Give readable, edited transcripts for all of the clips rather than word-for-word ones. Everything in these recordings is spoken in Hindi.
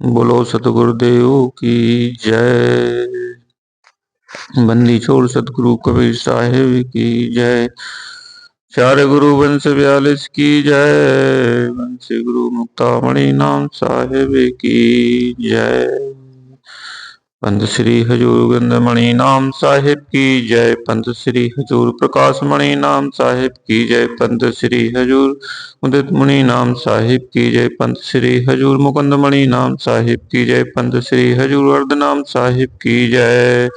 बोलो सतगुरुदेव की जय। बंदी छोड़ सतगुरु कबीर साहिब की जय। चार गुरु वंश 42 की जय। वंश गुरु मुक्तामणि नाम साहिब की जय। पंथ श्री हजूर गंधमणि नाम साहिब की जय। पंथ श्री हजूर प्रकाश मणि नाम साहिब की जय। पंथ श्री हजूर उदित मुनि नाम साहिब की जय। पंथ श्री हजूर मुकुंद मणि नाम साहिब की जय। पंथ श्री हजूर अर्ध नाम साहिब की जय।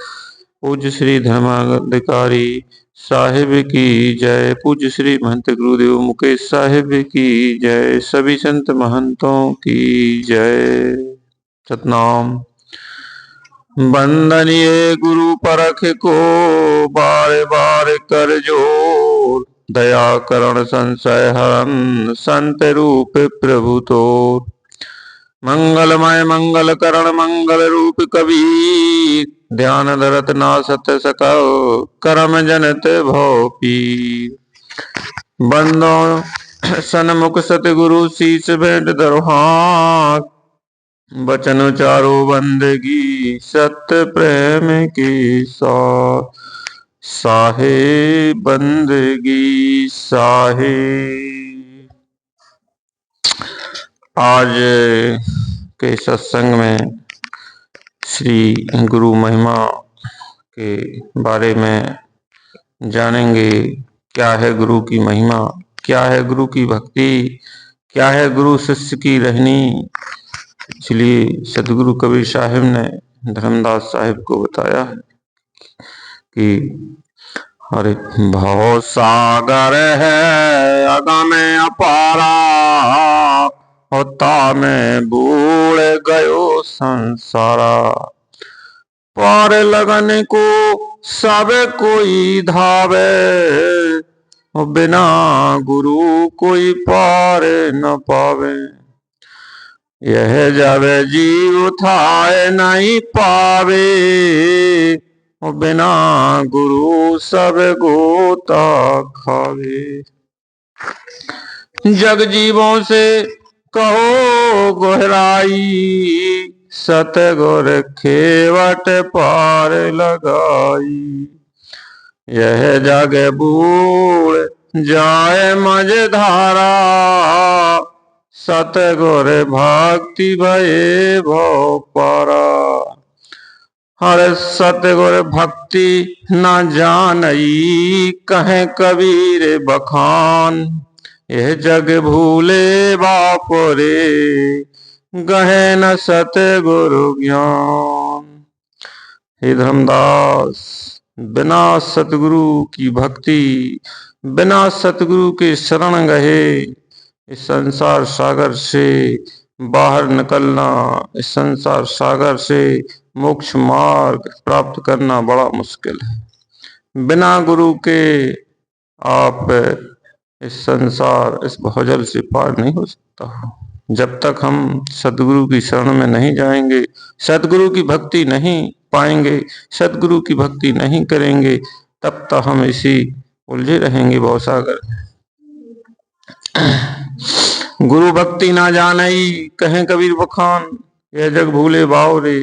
पूज्य श्री धर्माधिकारी साहिब की जय। पूज्य श्री महंत गुरुदेव मुकेश साहिब की जय। सभी संत महंतों की जय। सतनाम। बंदनीय गुरु परख को बार बार कर जोर। दया करण संशय हरन संत रूप प्रभु तो। मंगलमय मंगल करण मंगल रूप कबीर। ध्यान धरत नासत सकल करम जनत भव पीर। बंदो सन्मुख सतगुरु शीस भेंट धरो हाथ। बचन उचारो बंदगी सत्य प्रेम की साहे बंदगी साहे। आज के सत्संग में श्री गुरु महिमा के बारे में जानेंगे। क्या है गुरु की महिमा, क्या है गुरु की भक्ति, क्या है गुरु शिष्य की रहनी। इसलिए सतगुरु कबीर साहिब ने धर्मदास साहिब को बताया है कि हरे भव सागर है अगम अपारा। होता में बूढ़ गयो संसारा। पार लगन को सब कोई धावे। बिना गुरु कोई पार न पावे। यह जब जीव थाए नहीं पावे। बिना गुरु सब गोता खावे। जग जीवों से कहो गहराई। सतगुर खेवट पार लगाई। यह जग बूढ़ जाए मझधारा। सतगुर भक्ति भये भव पारा। हर सतगुर भक्ति न जानई कहे कबीर बखान। यह जग भूले बापुरे गहे न सतगुरु ज्ञान। हे धर्मदास, बिना सतगुरु की भक्ति, बिना सतगुरु के शरण गए इस संसार सागर से बाहर निकलना, इस संसार सागर से मोक्ष मार्ग प्राप्त करना बड़ा मुश्किल है। बिना गुरु के आप इस संसार, इस भवजल से पार नहीं हो सकता। जब तक हम सतगुरु की शरण में नहीं जाएंगे, सतगुरु की भक्ति नहीं पाएंगे, सतगुरु की भक्ति नहीं करेंगे, तब तक हम इसी उलझे रहेंगे भवसागर। गुरु भक्ति ना जानई कहें कबीर बखान। यह जग भूले बावरे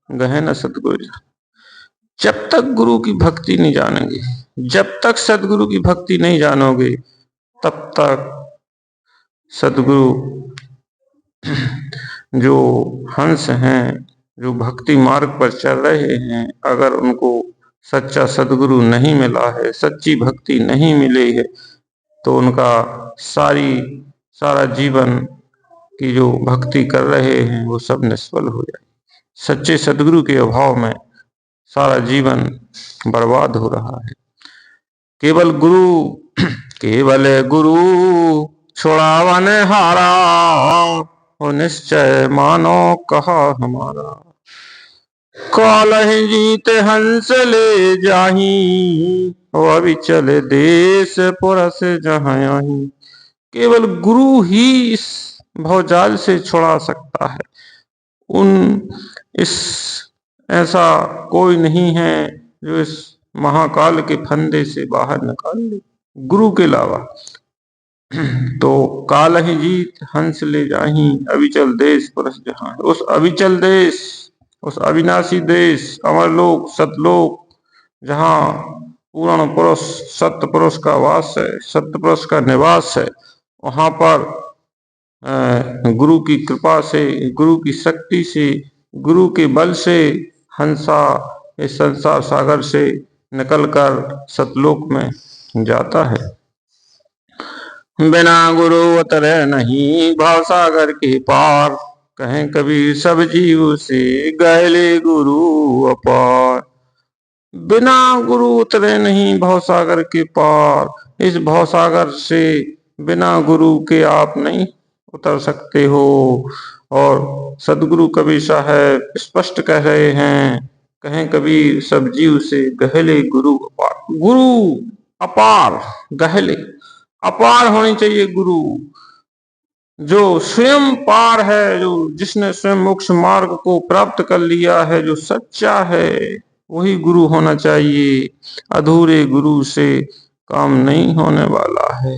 गहे न सतगुरु। जब तक गुरु की भक्ति नहीं जानेंगे, जब तक सतगुरु की भक्ति नहीं जानोगे, तब तक सतगुरु जो हंस हैं, जो भक्ति मार्ग पर चल रहे हैं, अगर उनको सच्चा सतगुरु नहीं मिला है, सच्ची भक्ति नहीं मिली है, तो उनका सारा जीवन की जो भक्ति कर रहे हैं वो सब निष्फल हो जाए। सच्चे सतगुरु के अभाव में सारा जीवन बर्बाद हो रहा है। केवल गुरु छुड़ावन हारा। हो निश्चय मानो कहा हमारा। काल ही जीत हंस ले जाही। हो अभी चले देश पुरस जहाँ आही। केवल गुरु ही इस भवजाल से छुड़ा सकता है। ऐसा कोई नहीं है जो इस महाकाल के फंदे से बाहर निकाल ले, गुरु के अलावा। तो काल ही जीत हंस ले जाही, अविचल देश परस जहाँ। उस अविचल देश, उस अविनाशी देश, अमरलोक सतलोक, जहाँ पूर्ण पुरुष सत्य पुरुष का वास है, सत्य पुरुष का निवास है, वहां पर गुरु की कृपा से, गुरु की शक्ति से, गुरु के बल से हंसा इस संसार सागर से निकलकर सतलोक में जाता है। बिना गुरु उतरे नहीं भाव सागर के पार, कहें कबीर सब जीव से गहले गुरु अपार। बिना गुरु उतरे नहीं भव सागर के पार, इस भव सागर से बिना गुरु के आप नहीं उतर सकते हो। और सदगुरु कबीर साहब स्पष्ट कह रहे हैं, कहें कबीर सब जीव से गहले गुरु अपार। गुरु अपार, गहले अपार होनी चाहिए गुरु, जो स्वयं पार है, जो जिसने स्वयं मोक्ष मार्ग को प्राप्त कर लिया है, जो सच्चा है, वही गुरु होना चाहिए। अधूरे गुरु से काम नहीं होने वाला है।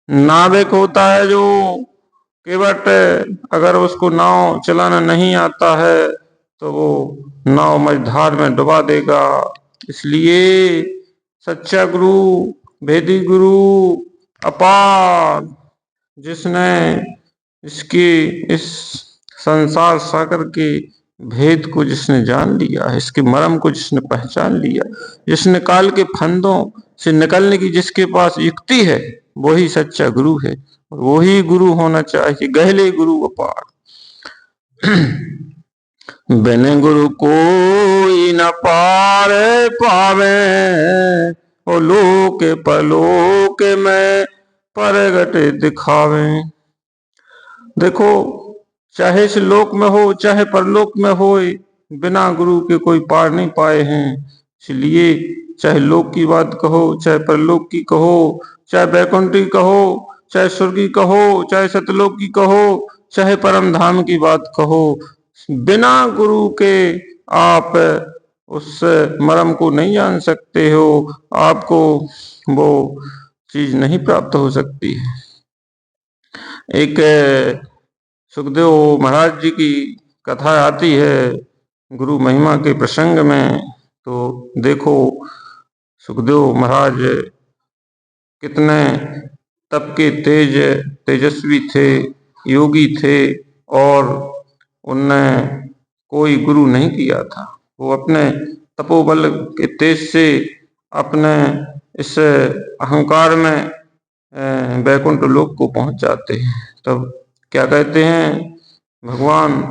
नाविक होता है जो केवट, अगर उसको नाव चलाना नहीं आता है तो वो नाव मझधार में डुबा देगा। इसलिए सच्चा गुरु, भेदी गुरु अपार, जिसने इस संसार सागर के भेद को जिसने जान लिया है, इसके मर्म को जिसने पहचान लिया, जिसने काल के फंदों से निकलने की जिसके पास युक्ति है, वही सच्चा गुरु है। वही गुरु होना चाहिए, गहले गुरु अपार। बिन गुरु कोई न पार पावे, ओ लोक परलोक में परगट दिखावे। देखो, चाहे इस लोक में हो चाहे परलोक में हो, बिना गुरु के कोई पार नहीं पाए हैं। इसलिए चाहे लोक की बात कहो, चाहे परलोक की कहो, चाहे वैकुंठ की कहो, चाहे स्वर्ग की कहो, चाहे सतलोक की कहो, चाहे परम धाम की बात कहो, बिना गुरु के आप उस मर्म को नहीं जान सकते हो। आपको वो चीज नहीं प्राप्त हो सकती है। एक सुखदेव महाराज जी की कथा आती है गुरु महिमा के प्रसंग में। तो देखो, सुखदेव महाराज कितने तप के तेजस्वी थे, योगी थे, और उनने कोई गुरु नहीं किया था। वो अपने तपोबल के तेज से अपने इस अहंकार में वैकुंठ लोक को पहुंच जाते हैं। तब क्या कहते हैं भगवान,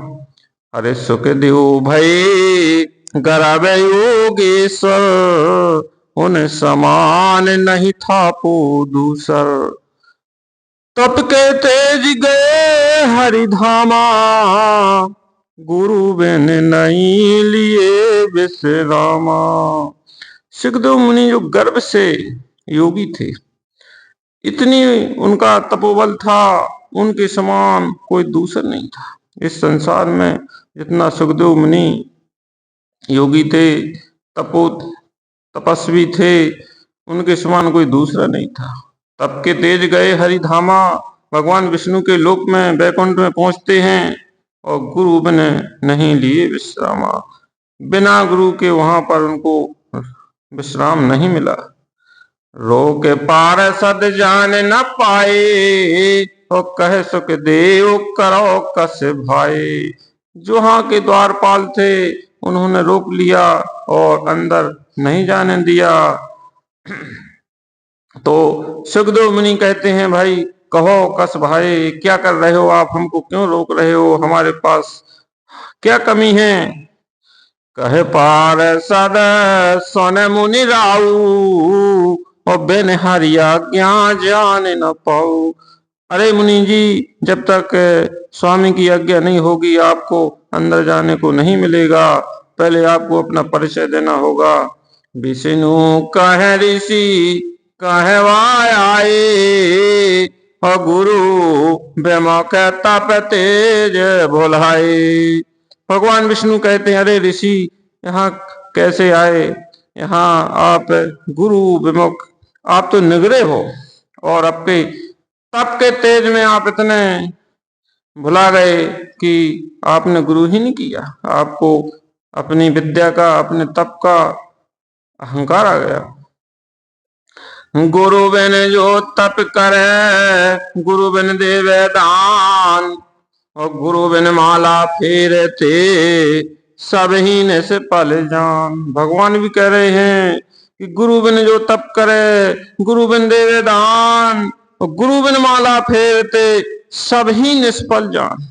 अरे सुख देव भई गरावे योगेश्वर, उन समान नहीं था पो दूसर। तप के तेज गए हरिधामा, गुरु बिन नहीं लिए विश्रामा। सुखदेव मुनि जो गर्भ से योगी थे, इतनी उनका तपोबल था, उनके समान कोई दूसर नहीं था। इस संसार में जितना सुखदेव मुनि योगी थे, तपस्वी थे, उनके समान कोई दूसरा नहीं था। तप के तेज गए हरिधामा, भगवान विष्णु के लोक में वैकुंठ में पहुंचते हैं, और गुरु बिन नहीं लिए विश्रामा। बिना गुरु के वहां पर उनको विश्राम नहीं मिला। रोक पार सद जान न पाए, और कह सुख देव करो कस भाई। जो हाँ के द्वारपाल थे, उन्होंने रोक लिया और अंदर नहीं जाने दिया। तो सुखदेव मुनि कहते हैं, भाई कहो कस भाई, क्या कर रहे हो आप, हमको क्यों रोक रहे हो, हमारे पास क्या कमी है। कहे पार सद सोने मुनि राऊ, और बिन हरि आज्ञा जान न पाऊ। अरे मुनि जी, जब तक स्वामी की आज्ञा नहीं होगी आपको अंदर जाने को नहीं मिलेगा। पहले आपको अपना परिचय देना होगा। विष्णु कहे ऋषि कहे आए, और गुरु बेमा कहता पे तेज बोलाए। भगवान विष्णु कहते हैं, अरे ऋषि यहाँ कैसे आए, यहाँ आप गुरु विमुख, आप तो निगरे हो, और आपके तप के तेज में आप इतने भुला गए कि आपने गुरु ही नहीं किया, आपको अपनी विद्या का, अपने तप का अहंकार आ गया। गुरु बिन जो तप करे, गुरु बिन देवे दान, और गुरु बिन माला फेरते, सब ही ने से पल जान। भगवान भी कह रहे हैं कि गुरु बिन जो तप करे, गुरु बिन देवे दान, और गुरु बिन माला फेरते, सब ही निष्फल जान।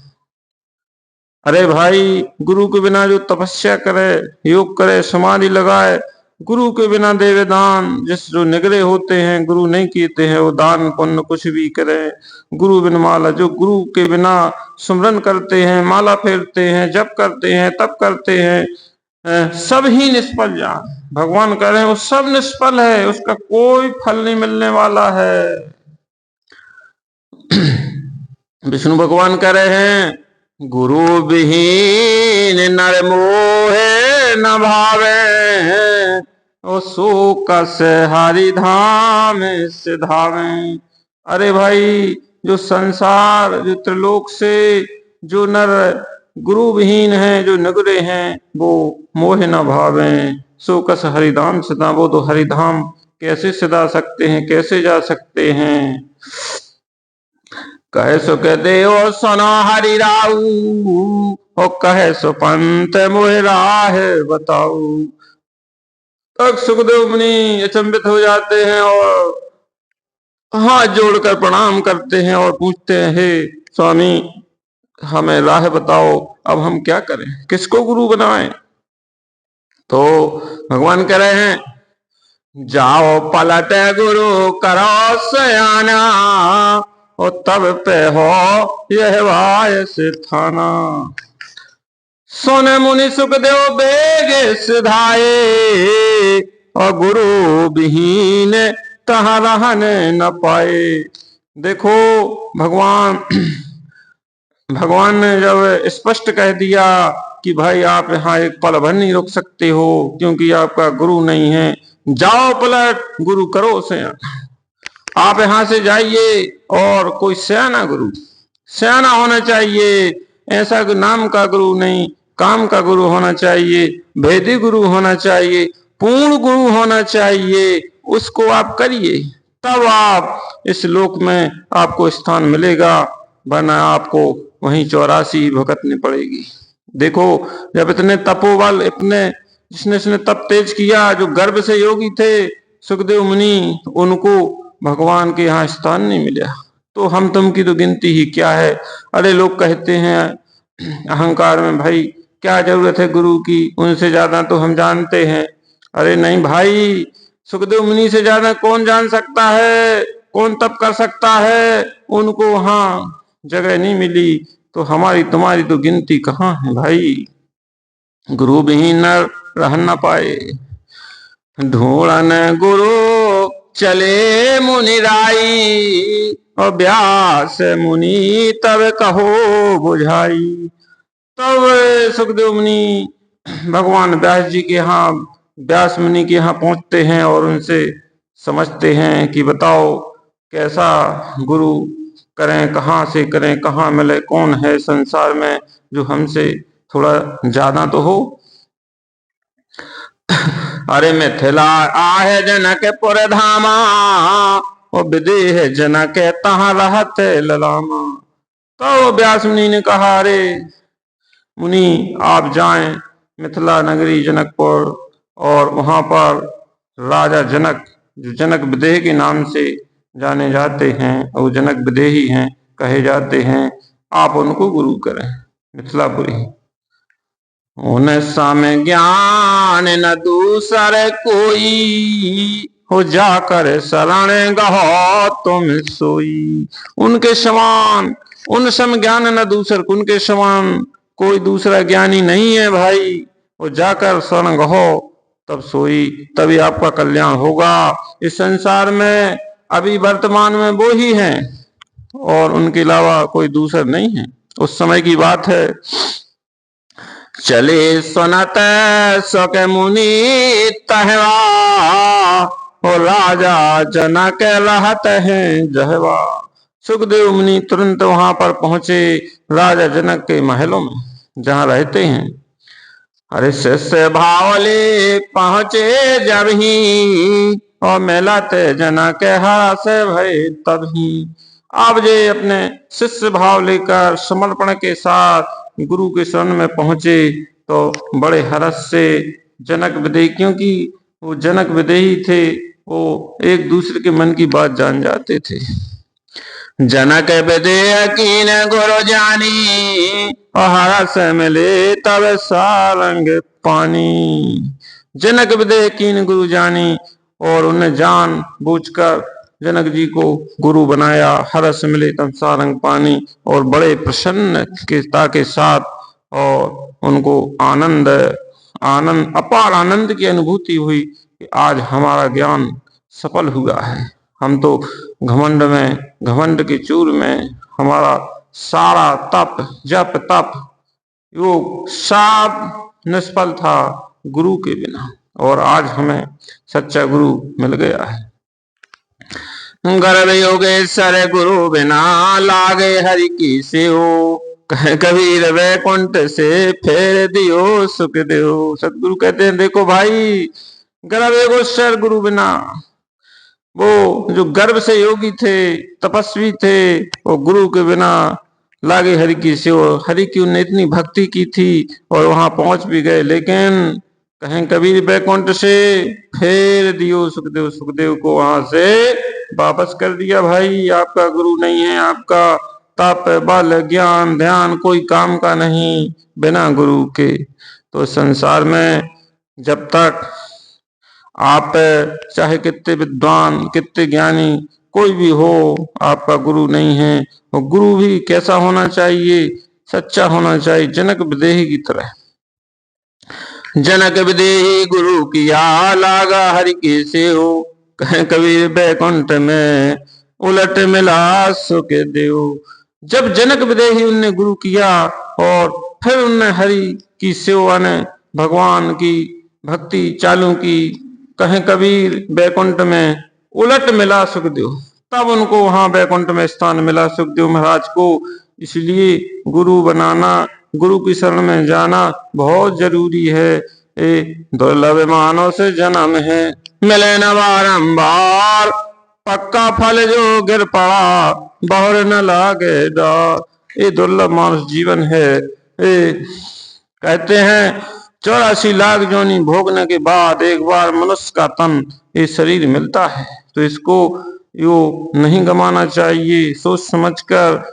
अरे भाई, गुरु के बिना जो तपस्या करे, योग करे, समाधि लगाए, गुरु के बिना देवे दान, जिस जो निगरे होते हैं, गुरु नहीं कहते हैं, वो दान पुण्य कुछ भी करें। गुरु बिन माला, जो गुरु के बिना सुमरन करते हैं, माला फेरते हैं, जप करते हैं, तप करते हैं, सब ही निष्फल जान। भगवान कह रहे हैं वो सब निष्फल है, उसका कोई फल नहीं मिलने वाला है। विष्णु भगवान कह रहे हैं गुरु विहीन नर मोहे न भावे, ओ सो कस हरि धाम सिधावे। अरे भाई, जो संसार, जो त्रिलोक से जो नर गुरु विहीन है, जो नगरे हैं, वो मोह न भावे, सो कस हरिधाम सिधा। वो तो हरिधाम कैसे सिधा सकते हैं, कैसे जा सकते हैं। कहे सो कह देव सुनो हरि राऊ, और कहे सो पंत मोह राह बताऊ। तब सुखदेव मुनि अचंभित हो जाते हैं और हाथ जोड़कर प्रणाम करते हैं और पूछते हैं, हे स्वामी, हमें राह बताओ, अब हम क्या करें, किसको गुरु बनाएं। तो भगवान कह रहे हैं जाओ पलट गुरु करो सयाना, और तब पे हो यह वायस थाना। सोने मुनि सुखदेव बेग सिधाए, और गुरु विहीन तहाँ रहने न पाए। देखो, भगवान ने जब स्पष्ट कह दिया कि भाई आप यहाँ एक पल भर नहीं रुक सकते हो, क्योंकि आपका गुरु नहीं है, जाओ पलट गुरु करो सयाना। आप यहां से जाइए, और कोई सयाना गुरु, सयाना होना चाहिए, ऐसा नाम का गुरु नहीं, काम का गुरु होना चाहिए, भेदी गुरु होना चाहिए, पूर्ण गुरु होना चाहिए, उसको आप करिए, तब आप इस लोक में आपको स्थान मिलेगा, वरना आपको वहीं 84 भुगतनी पड़ेगी। देखो, जब इतने तपोबल, इतने जिसने तप तेज किया, जो गर्भ से योगी थे सुखदेव मुनि, उनको भगवान के यहाँ स्थान नहीं मिला, तो हम तुम की तो गिनती ही क्या है। अरे लोग कहते हैं अहंकार में, भाई क्या जरूरत है गुरु की, उनसे ज्यादा तो हम जानते हैं। अरे नहीं भाई, सुखदेव मुनि से ज्यादा कौन जान सकता है, कौन तप कर सकता है, उनको वहां जगह नहीं मिली, तो हमारी तुम्हारी तो गिनती कहाँ है भाई। गुरु विहीन रह न पाए, ढूंढन गुरु चले मुनि राई, और व्यास मुनि तब कहो बुझाई। तब सुखदेव मुनि भगवान व्यास जी के यहाँ, व्यास मुनि के यहाँ पहुंचते हैं और उनसे समझते हैं कि बताओ कैसा गुरु करें, कहाँ से करें, कहाँ मिले, कौन है संसार में जो हमसे थोड़ा ज्यादा तो हो। अरे मिथिला आहे जनक पुर धामा, और विदेह जनक तहाँ रहते ललामा। तो व्यास मुनि ने कहा, अरे मुनि आप जाएं मिथिला नगरी जनकपुर, और वहां पर राजा जनक, जो जनक विदेह के नाम से जाने जाते हैं, और जनक विदेही हैं कहे जाते हैं, आप उनको गुरु करें मिथिलापुरी। उन सामे ज्ञान न दूसर कोई, हो जाकर शरण गहो तुम सोई। उनके समान, उन सम ज्ञान न दूसर, उनके समान कोई दूसरा ज्ञानी नहीं है भाई। वो जाकर शरण गहो तब सोई, तभी आपका कल्याण होगा। इस संसार में अभी वर्तमान में वो ही हैं, और उनके अलावा कोई दूसर नहीं है। उस समय की बात है। चले सुनत सक मुनि तहवा, और राजा जनक रहत हैं जहवा। सुखदेव मुनि तुरंत वहां पर पहुंचे राजा जनक के महलों में जहां रहते हैं। अरे शिष्य भावले पहुंचे जब ही और मिलत जनक हर्ष भय तभी। आप जे अपने शिष्य भाव लेकर समर्पण के साथ गुरु के शरण में पहुंचे तो बड़े हर्ष से जनक विदेही, क्योंकि वो जनक विदेही थे, वो एक दूसरे के मन की बात जान जाते थे। जनक विदेह कीन गुरु जानी और हर्ष मिले तब सारंग पानी। जनक विदेह कीन गुरु जानी और उन्हें जान बूझकर जनक जी को गुरु बनाया। हर्ष मिले तब सारंग पानी, और बड़े प्रसन्नता के साथ और उनको आनंद अपार आनंद की अनुभूति हुई कि आज हमारा ज्ञान सफल हुआ है। हम तो घमंड के चूर में हमारा सारा तप जप तप योग सब निष्फल था गुरु के बिना, और आज हमें सच्चा गुरु मिल गया है। गर्भ योगेश्वर गुरु बिना लागे हरि की सेव। कबीर वैकुंठ से फेर दियो सुख देव। सतगुरु कहते हैं देखो भाई, गर्भ योगेश्वर गुरु बिना, वो जो गर्भ से योगी थे तपस्वी थे, वो गुरु के बिना लागे हरि की सेव। हरि की उन्हें इतनी भक्ति की थी और वहां पहुंच भी गए, लेकिन कहें कबीर वैकुंठ से फेर दियो सुखदेव। सुखदेव को वहां से वापस कर दिया। भाई आपका गुरु नहीं है, आपका तप बल ज्ञान ध्यान कोई काम का नहीं बिना गुरु के। तो संसार में जब तक आप चाहे कितने विद्वान कितने ज्ञानी कोई भी हो, आपका गुरु नहीं है। और गुरु भी कैसा होना चाहिए? सच्चा होना चाहिए, जनक विदेही की तरह। जनक विदेही गुरु किया लागा हरि के सेव। कबीर बैकुंठ में उलट मिला सुख देव। जब जनक विदेही उनने गुरु किया और फिर उनने हरि की सेवा ने भगवान की भक्ति चालू की, कहें कबीर बैकुंठ में उलट मिला सुखदेव, तब उनको वहां बैकुंठ में स्थान मिला सुखदेव महाराज को। इसलिए गुरु बनाना, गुरु की शरण में जाना बहुत जरूरी है। ए दुर्लभ मानव से जन्म है, मिले न बारंबार, पक्का फल जो गिर पड़ा बहुर न लागे डार। ये दुर्लभ मानव जीवन है। कहते हैं 84 लाख जोनी भोगने के बाद एक बार मनुष्य का तन ये शरीर मिलता है, तो इसको यो नहीं गंवाना चाहिए। सोच समझकर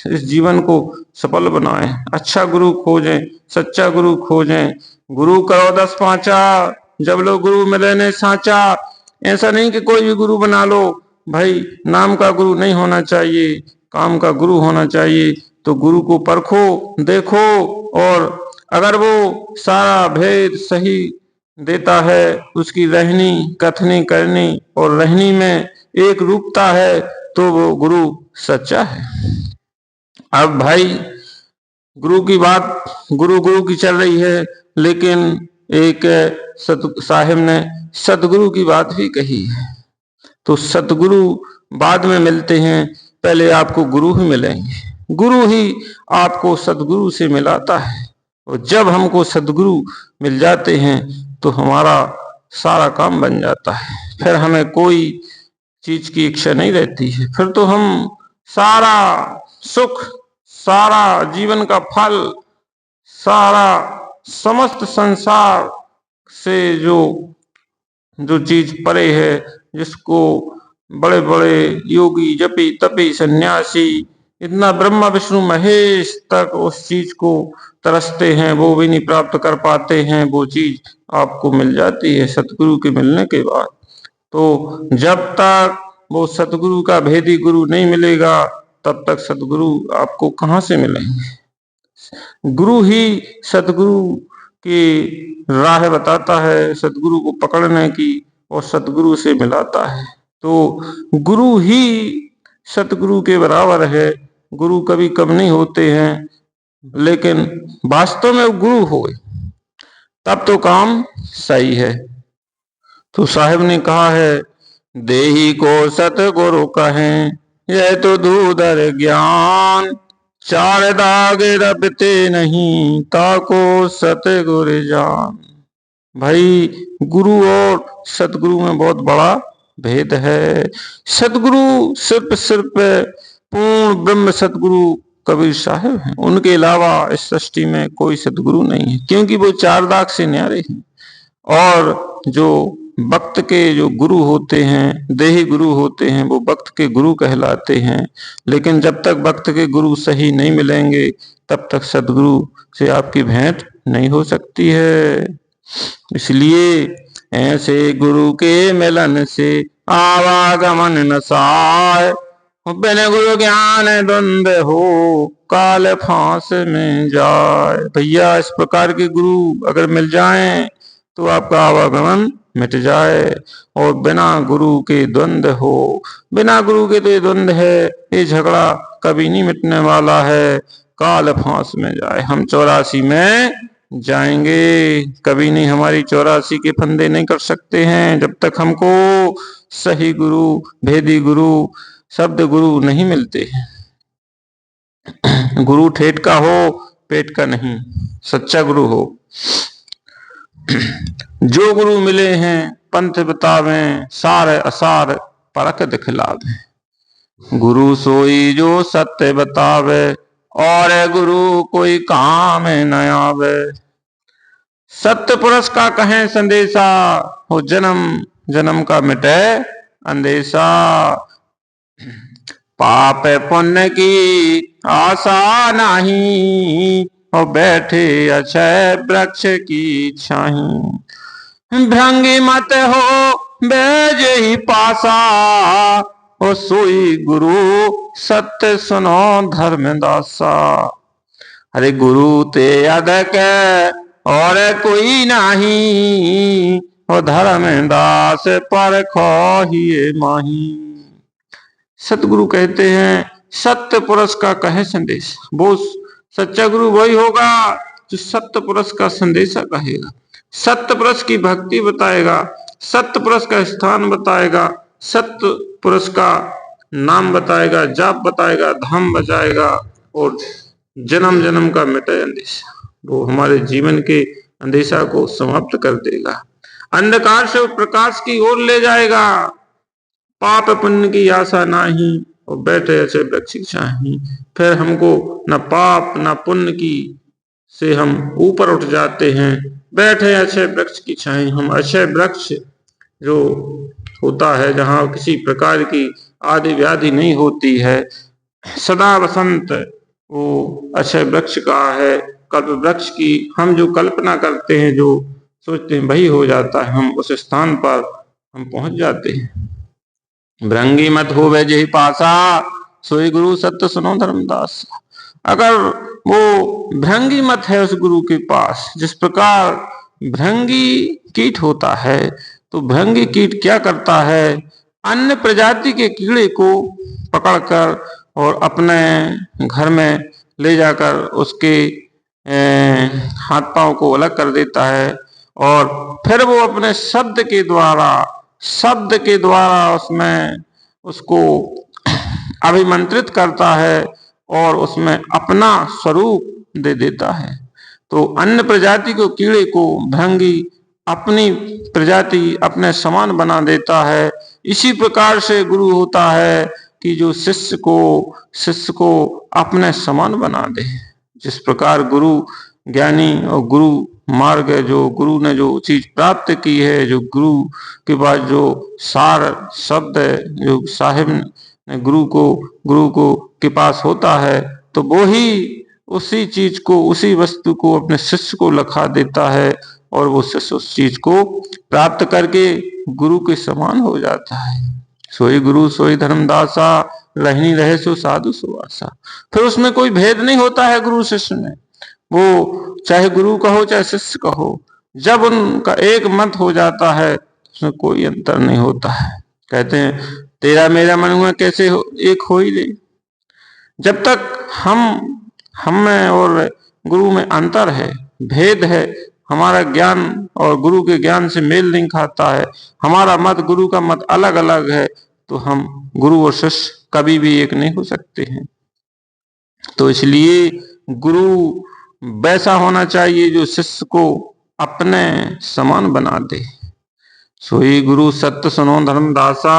इस जीवन को सफल बनाएं। अच्छा गुरु खोजें, सच्चा गुरु खोजें। गुरु करो 10 पांचा, जब लोग गुरु मिले ने साचा। ऐसा नहीं कि कोई भी गुरु बना लो। भाई नाम का गुरु नहीं होना चाहिए, काम का गुरु होना चाहिए। तो गुरु को परखो देखो, और अगर वो सारा भेद सही देता है, उसकी रहनी कथनी करनी और रहनी में एक रूपता है, तो वो गुरु सच्चा है। अब भाई गुरु की बात गुरु की चल रही है, लेकिन एक साहिब ने सतगुरु की बात भी कही है। तो सतगुरु बाद में मिलते हैं, पहले आपको गुरु ही मिलेंगे। गुरु ही आपको सतगुरु से मिलाता है, और जब हमको सतगुरु मिल जाते हैं तो हमारा सारा काम बन जाता है। फिर हमें कोई चीज की इच्छा नहीं रहती है। फिर तो हम सारा सुख, सारा जीवन का फल, सारा समस्त संसार से जो चीज परे है, जिसको बड़े बड़े योगी जपी तपी सन्यासी इतना ब्रह्मा विष्णु महेश तक उस चीज को तरसते हैं, वो भी नहीं प्राप्त कर पाते हैं, वो चीज आपको मिल जाती है सतगुरु के मिलने के बाद। तो जब तक वो सतगुरु का भेदी गुरु नहीं मिलेगा, तब तक सतगुरु आपको कहां से मिलेंगे। गुरु ही सतगुरु की राह बताता है, सतगुरु को पकड़ने की, और सतगुरु से मिलाता है। तो गुरु ही सतगुरु के बराबर है। गुरु कभी कम नहीं होते हैं, लेकिन वास्तव में गुरु होए तब तो काम सही है। तो साहिब ने कहा है, देही को सतगुरु कहें, यह तो दूधर ज्ञान, चार दाग रबते नहीं, ताको सतगुरु जान। भाई गुरु और सतगुरु में बहुत बड़ा भेद है। सतगुरु सिर्फ पूर्ण ब्रह्म सतगुरु कबीर साहब हैं, उनके अलावा इस सृष्टि में कोई सतगुरु नहीं है, क्योंकि वो चार दाग से न्यारे हैं। और जो भक्त के जो गुरु होते हैं, देही गुरु होते हैं, वो भक्त के गुरु कहलाते हैं। लेकिन जब तक भक्त के गुरु सही नहीं मिलेंगे तब तक सतगुरु से आपकी भेंट नहीं हो सकती है। इसलिए ऐसे गुरु के मिलन से आवागमन न साय, बिन गुरु ज्ञान द्वंद हो, काल फांस में जाए। भैया इस प्रकार के गुरु अगर मिल जाएं तो आपका आवागमन मिट जाए। और बिना गुरु के द्वंद हो, बिना गुरु के तो ये द्वंद है, ये झगड़ा कभी नहीं मिटने वाला है। काल फांस में जाए, हम 84 में जाएंगे, कभी नहीं हमारी 84 के फंदे नहीं कर सकते हैं जब तक हमको सही गुरु, भेदी गुरु, शब्द गुरु नहीं मिलते। गुरु ठेठ का हो, पेट का नहीं, सच्चा गुरु हो। जो गुरु मिले हैं पंथ बतावें, सार असार परख दिखलावे। गुरु सोई जो सत्य बतावे, और गुरु कोई काम न आवे। सत्य पुरुष का कहें संदेशा, हो जन्म जन्म का मिटे अंदेशा। पाप पुण्य की आशा नहीं, हो बैठे अक्षय वृक्ष की छाही। भ्रंगी मत हो बैज ही पासा, हो सोई गुरु सत्य सुनो धर्मदासा। अरे गुरु ते अदक और कोई नहीं, हो धर्मदास पर खोहिए माही। सतगुरु कहते हैं सत्य पुरुष का कहे संदेश। वो सच्चा गुरु वही होगा जो सत्य पुरुष का संदेशा कहेगा, सत्य पुरुष की भक्ति बताएगा, सत्य पुरुष का स्थान बताएगा, सत्य पुरुष का नाम बताएगा, जाप बताएगा, धाम बचाएगा, और जन्म जन्म का मिटे अंदेशा, वो हमारे जीवन के अंदेशा को समाप्त कर देगा, अंधकार से प्रकाश की ओर ले जाएगा। पाप पुण्य की आशा नाही, और बैठे ऐसे वृक्ष की छाही। फिर हमको न पाप न पुण्य की से हम ऊपर उठ जाते हैं, बैठे अच्छे वृक्ष की छाई। हम अच्छे वृक्ष जो होता है, जहाँ किसी प्रकार की आदि व्याधि नहीं होती है, सदा वसंत, वो अच्छे वृक्ष का है। कल्प वृक्ष की हम जो कल्पना करते हैं, जो सोचते हैं वही हो जाता है, हम उस स्थान पर हम पहुंच जाते हैं। भ्रंगी मत हो वे जही पासा, सोई गुरु सत्य सुनो धर्मदास। अगर वो भ्रंगी मत है उस गुरु के पास, जिस प्रकार भ्रंगी कीट होता है, तो भ्रंगी कीट क्या करता है, अन्य प्रजाति के कीड़े को पकड़कर और अपने घर में ले जाकर उसके हाथ पांव को अलग कर देता है, और फिर वो अपने शब्द के द्वारा उसमें उसको अभिमंत्रित करता है और उसमें अपना स्वरूप दे देता है। तो अन्य प्रजाति को, कीड़े को भ्रंगी अपनी प्रजाति, अपने समान बना देता है। इसी प्रकार से गुरु होता है कि जो शिष्य को अपने समान बना दे। जिस प्रकार गुरु ज्ञानी और गुरु मार्ग है, जो गुरु ने जो चीज प्राप्त की है, जो गुरु के बाद जो सार शब्द है, जो साहिब ने गुरु को के पास होता है, तो वो ही उसी चीज को, उसी वस्तु को अपने शिष्य को लखा देता है, और वो शिष्य उस चीज को प्राप्त करके गुरु के समान हो जाता है। सोई गुरु सोई धर्मदासा, रहनी रहे सो साधु सुवासा। फिर उसमें कोई भेद नहीं होता है गुरु शिष्य में, वो चाहे गुरु कहो चाहे शिष्य कहो, जब उनका एक मत हो जाता है उसमें कोई अंतर नहीं होता है। कहते हैं तेरा मेरा मन हुआ कैसे एक हो ही ले। जब तक हम में और गुरु में अंतर है, भेद है, हमारा ज्ञान और गुरु के ज्ञान से मेल नहीं खाता है, हमारा मत गुरु का मत अलग अलग है, तो हम गुरु और शिष्य कभी भी एक नहीं हो सकते हैं। तो इसलिए गुरु वैसा होना चाहिए जो शिष्य को अपने समान बना दे। सोई गुरु सत्य सुनो धर्मदासा,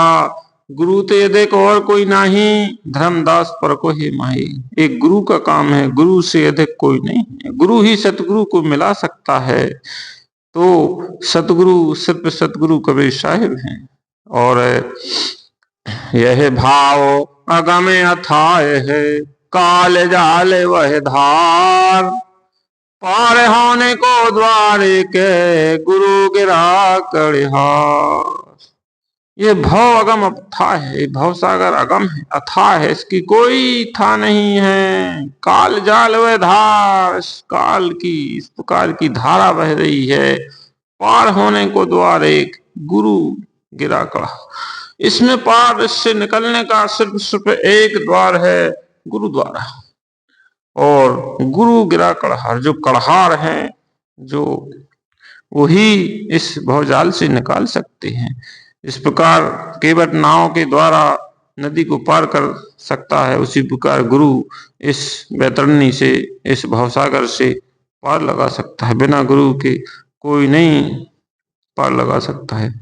गुरु ते अधिक और कोई नहीं, धर्मदास पर को ही माही। एक गुरु का काम है, गुरु से अधिक कोई नहीं है, गुरु ही सतगुरु को मिला सकता है। तो सतगुरु सिर्फ सतगुरु कबीर साहिब हैं। और यह भाव अगम अथाय है, काल जाल वह धार, पार होने को द्वारे के गुरु गिरा कड़िहार। ये भव अगम अथाह है, भव सागर अगम है, अथाह है, इसकी कोई था नहीं है। काल जाल वह धार, इस काल की इस प्रकार की धारा बह रही है। पार होने को द्वार एक, गुरु गिरा कड़ा। इसमें पार, इससे निकलने का सिर्फ एक द्वार है, गुरु द्वारा। और गुरु गिरा कड़हार, जो कड़हार है, जो वही इस भवजाल से निकाल सकते हैं। इस प्रकार केवट नाव के द्वारा नदी को पार कर सकता है, उसी प्रकार गुरु इस बैतरणी से, इस भवसागर से पार लगा सकता है। बिना गुरु के कोई नहीं पार लगा सकता है।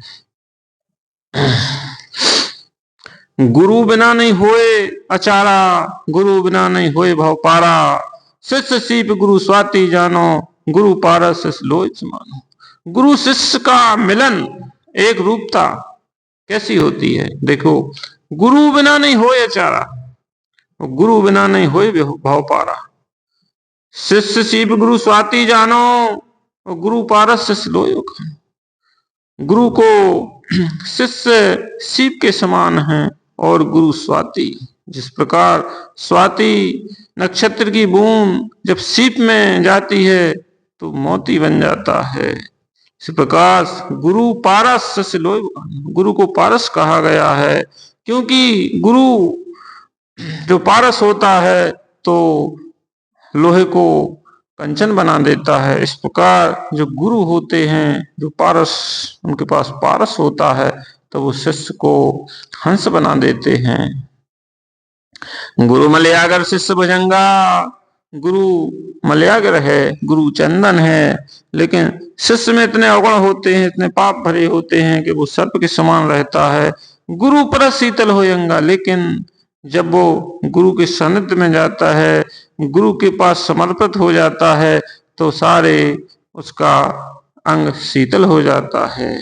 गुरु बिना नहीं होए अचारा, गुरु बिना नहीं होए भव पारा। शिष्य सीप गुरु स्वाति जानो, गुरु पारस शिष्य लोय मानो। गुरु शिष्य का मिलन, एक रूपता कैसी होती है। देखो, गुरु बिना नहीं होए अचारा, गुरु बिना नहीं होए भव पारा। शिष्य सीप गुरु स्वाति जानो, गुरु पारस शिष्य लोय खानो। गुरु को शिष्य सीप के समान है और गुरु स्वाति। जिस प्रकार स्वाति नक्षत्र की बूंद जब सीप में जाती है तो मोती बन जाता है, इस प्रकार गुरु पारस शिष्य लोय। गुरु को पारस कहा गया है क्योंकि गुरु जो पारस होता है तो लोहे को कंचन बना देता है। इस प्रकार जो गुरु होते हैं, जो पारस, उनके पास पारस होता है, तो वो शिष्य को हंस बना देते हैं। गुरु मलयागर शिष्य भुजंगा, गुरु मलयागर है, गुरु चंदन है, लेकिन शिष्य में इतने अवगुण होते हैं, इतने पाप भरे होते हैं कि वो सर्प के समान रहता है। गुरु पर शीतल होयंगा, लेकिन जब वो गुरु के सानिध्य में जाता है, गुरु के पास समर्पित हो जाता है, तो सारे उसका अंग शीतल हो जाता है।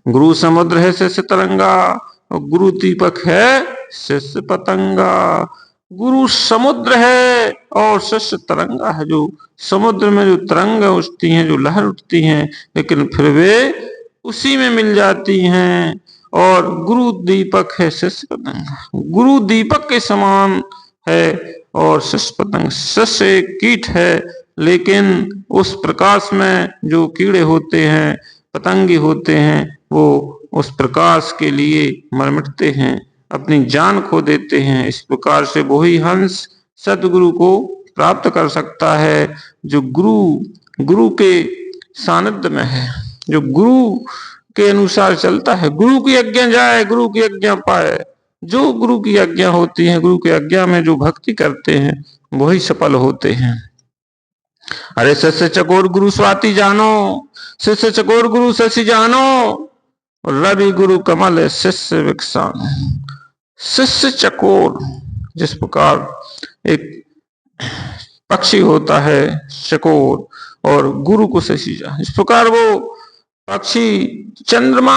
गुरु समुद्र है शिष्य तरंगा, और गुरु दीपक है शिष्य पतंगा। गुरु समुद्र है और शिष्य तरंगा है। जो समुद्र में जो तरंग उठती हैं, जो लहर उठती हैं, लेकिन फिर वे उसी में मिल जाती हैं। और गुरु दीपक है शिष्य पतंगा, गुरु दीपक के समान है और शिष्य पतंग। शिष्य एक कीट है, लेकिन उस प्रकाश में जो कीड़े होते हैं, पतंगे होते हैं, वो उस प्रकाश के लिए मर मिटते हैं, अपनी जान खो देते हैं। इस प्रकार से वही हंस सतगुरु को प्राप्त कर सकता है जो गुरु के सानिध्य में है, जो गुरु के अनुसार चलता है। गुरु की आज्ञा जाए, गुरु की आज्ञा पाए। जो गुरु की आज्ञा होती है, गुरु की आज्ञा में जो भक्ति करते हैं, वही सफल होते हैं। अरे शिष्य चकोर गुरु स्वाति जानो, शिष्य चकोर गुरु शशि जानो, रवि गुरु कमल शिष्य विकसानो। शिष्य चकोर, जिस प्रकार एक पक्षी होता है चकोर, और गुरु को शशि जानो, इस प्रकार वो पक्षी चंद्रमा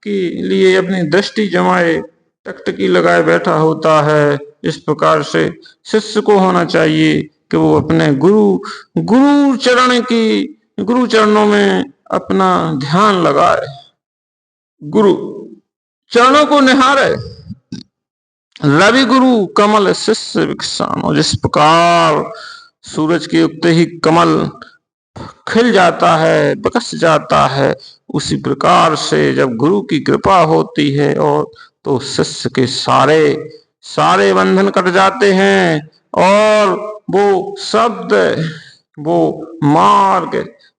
के लिए अपनी दृष्टि जमाए टकटकी लगाए बैठा होता है। इस प्रकार से शिष्य को होना चाहिए कि वो अपने गुरु चरणों में अपना ध्यान लगाए, गुरु चरणों को निहारे। रवि गुरु कमल शिष्य विकसानो, जिस प्रकार सूरज के उगते ही कमल खिल जाता है, विकस जाता है, उसी प्रकार से जब गुरु की कृपा होती है और तो शिष्य के सारे बंधन कट जाते हैं और वो शब्द, वो मार्ग,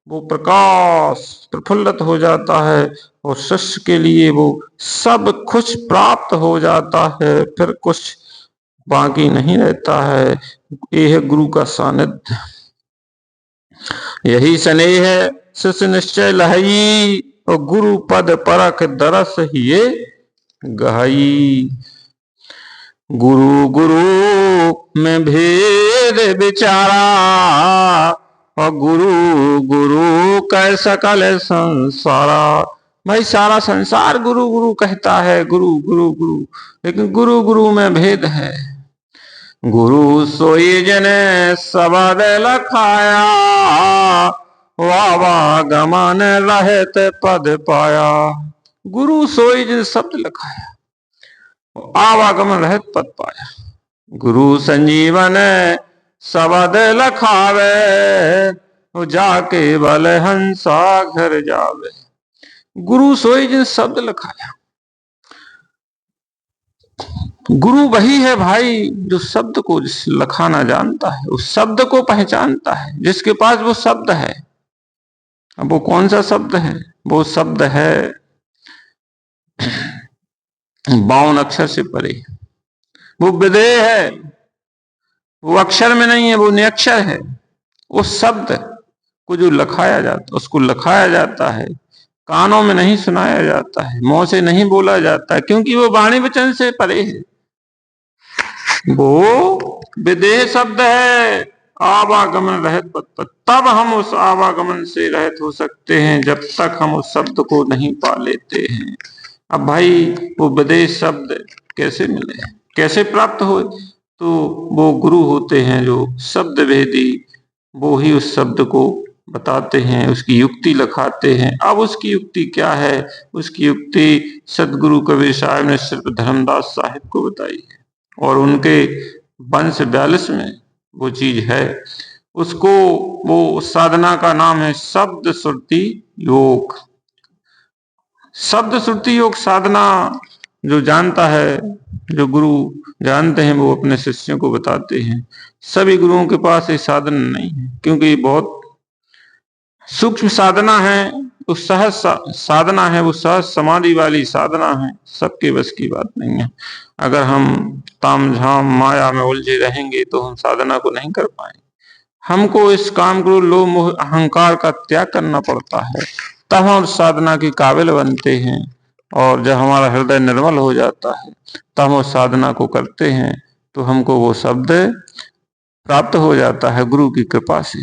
वो प्रकाश प्रफुल्लित हो जाता है और शिष्य के लिए वो सब कुछ प्राप्त हो जाता है, फिर कुछ बाकी नहीं रहता है। ये है गुरु का सानिध्य, यही स्नेह है शिष्य निश्चय लहई, और गुरु पद परख दरस ही गहई। गुरु गुरु में भेद विचारा, और गुरु गुरु कह सकल संसारा। भाई सारा संसार गुरु गुरु कहता है, गुरु गुरु गुरु, लेकिन गुरु गुरु में भेद है। गुरु सोई जने सबद लखाया, वावा गमन रहत पद पाया। गुरु सोई जिन शब्द लखाया, आवागमन रहत पद पाया। गुरु संजीवन सबद लखावे, जाके बल हंसा घर जावे। गुरु सोई जिन शब्द लखाया। गुरु वही है भाई जो शब्द को लखाना जानता है, उस शब्द को पहचानता है, जिसके पास वो शब्द है। अब वो कौन सा शब्द है? वो शब्द है 52 अक्षर से परे, वो विदेह है, वो अक्षर में नहीं है, वो निरक्षर है। उस शब्द को जो लखाया जाता, उसको लखाया जाता है, कानों में नहीं सुनाया जाता है, मुंह से नहीं बोला जाता है, क्योंकि वो वाणी वचन से परे है। वो विदेह शब्द है, आवागमन रहत पद पर। तब हम उस आवागमन से रहित हो सकते हैं, जब तक हम उस शब्द को नहीं पा लेते हैं। अब भाई वो विदेह शब्द कैसे मिले, कैसे प्राप्त हो? तो वो गुरु होते हैं जो शब्द भेदी, वो ही उस शब्द को बताते हैं, उसकी युक्ति लिखाते हैं। अब उसकी युक्ति क्या है? उसकी युक्ति सदगुरु कबीर साहब ने सिर्फ धर्मदास साहिब को बताई है, और उनके वंश 42 में वो चीज है। उसको वो साधना का नाम है शब्द श्रुति योग। शब्द श्रुति योग साधना जो जानता है, जो गुरु जानते हैं, वो अपने शिष्यों को बताते हैं। सभी गुरुओं के पास ये साधन नहीं है, क्योंकि ये बहुत सूक्ष्म साधना है, वो सहज साधना है, वो सहज समाधि वाली साधना है, सबके बस की बात नहीं है। अगर हम तामझाम माया में उलझे रहेंगे तो हम साधना को नहीं कर पाएंगे। हमको इस काम को लोभ मोह अहंकार का त्याग करना पड़ता है, तब हम साधना के काबिल बनते हैं। और जब हमारा हृदय निर्मल हो जाता है, तब हम उस साधना को करते हैं, तो हमको वो शब्द प्राप्त हो जाता है गुरु की कृपा से।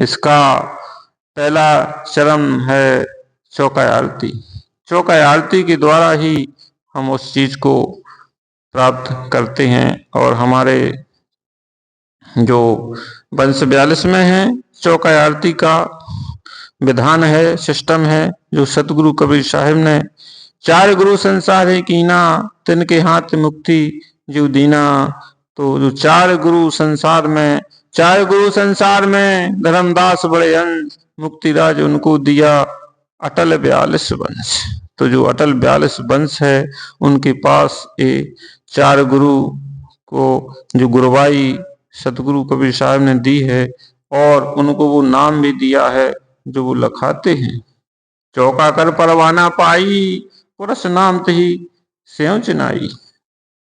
इसका पहला चरण है चौका आरती। चौका आरती के द्वारा ही हम उस चीज को प्राप्त करते हैं। और हमारे जो वंश 42 में है, चौका आरती का विधान है, सिस्टम है, जो सतगुरु कबीर साहिब ने 4 गुरु संसार है कीना, तिनके हाथ मुक्ति जो दीना। तो जो 4 गुरु संसार में, 4 गुरु संसार में धर्मदास बड़े अंश, मुक्तिराज उनको दिया अटल 42 वंश। तो जो अटल 42 वंश है, उनके पास ये 4 गुरु को जो गुरुवाई सतगुरु कबीर साहब ने दी है, और उनको वो नाम भी दिया है जो वो लखाते हैं। चौका कर परवाना पाई, पुरुष नाम ही स्यों चिनाई।